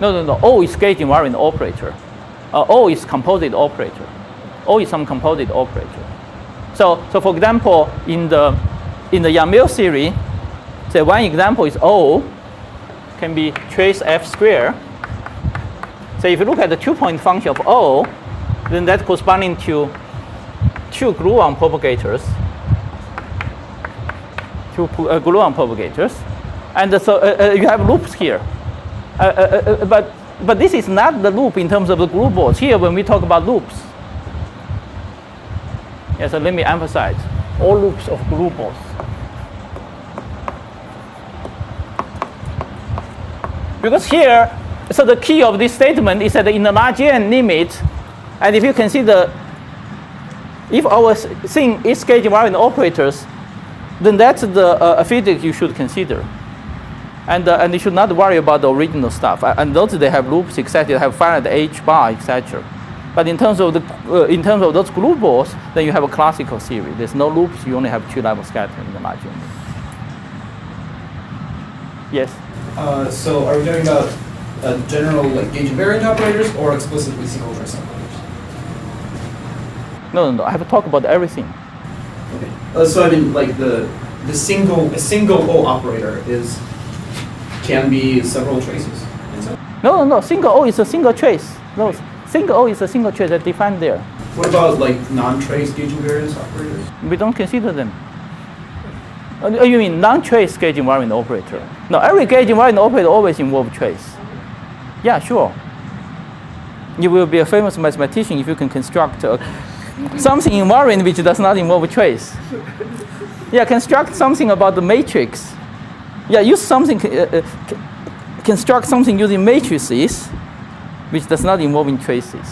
S1: No. O is gauge invariant operator. O is composite operator. O is some composite operator. So for example, in the Yang-Mills theory, say one example is O can be trace F square. So if you look at the 2-point function of O, then that's corresponding to 2 gluon propagators. And so you have loops here. But this is not the loop in terms of the glue balls. Here, when we talk about loops, yeah, so let me emphasize, all loops of glue balls. Because here, so the key of this statement is that in the large n limit, and if you consider, if our thing is gauge invariant operators, then that's the physics you should consider. And you should not worry about the original stuff. And those they have loops, etc. They have finite H bar, etc. But in terms of those glue balls, then you have a classical theory. There's no loops. You only have 2-level scattering in the large n. Yes.
S3: So are we talking about general like gauge invariant operators or explicitly single choice operators?
S1: No. I have to talk about everything.
S3: Okay. So I mean, like a single O operator can be several traces.
S1: No. Single O is a single trace. No, single O is a single trace that's defined there.
S3: What about like non-trace gauge invariance operators?
S1: We don't consider them. You mean non-trace gauge invariant operator? No, every gauge invariant operator always involves trace. Yeah, sure. You will be a famous mathematician if you can construct something invariant which does not involve trace. Yeah, construct something about the matrix. Yeah, use something, construct something using matrices which does not involve in traces.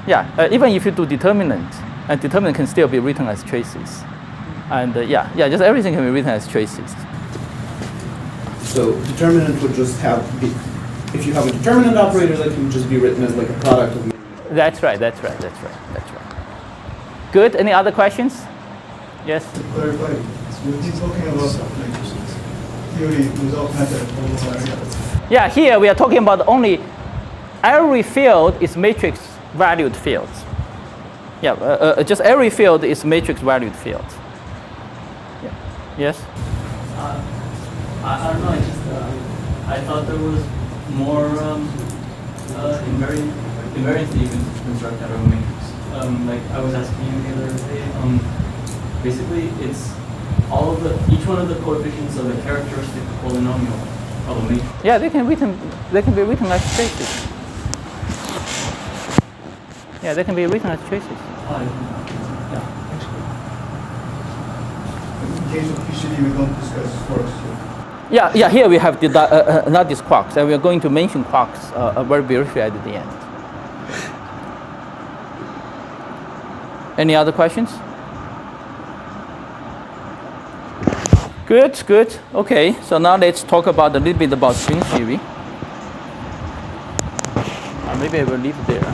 S1: Yeah, even if you do determinant, and determinant can still be written as traces. And just everything can be written as traces.
S3: So determinant would just if you have a determinant operator, that can just be written as like a product of.
S1: That's right. Good. Any other questions? Yes.
S4: To clarify, we've been talking about theory without method.
S1: Yeah, here we are talking about only every field is matrix valued fields. Yeah, just every field is matrix valued field. Yeah. Yes?
S7: I don't know, I thought there was more invariance that you can construct out of a matrix. Like I was asking you the other day, basically it's all of each one of the coefficients of a characteristic polynomial of a matrix.
S1: Yeah, they can be written as traces. Yeah, they can be written as traces.
S7: Yeah.
S4: In case of PCD, we don't discuss force.
S1: Yeah. Here we have not these quarks, and we are going to mention quarks very briefly at the end. Any other questions? Good. Okay, so now let's talk about a little bit about string theory. Maybe I will leave it there.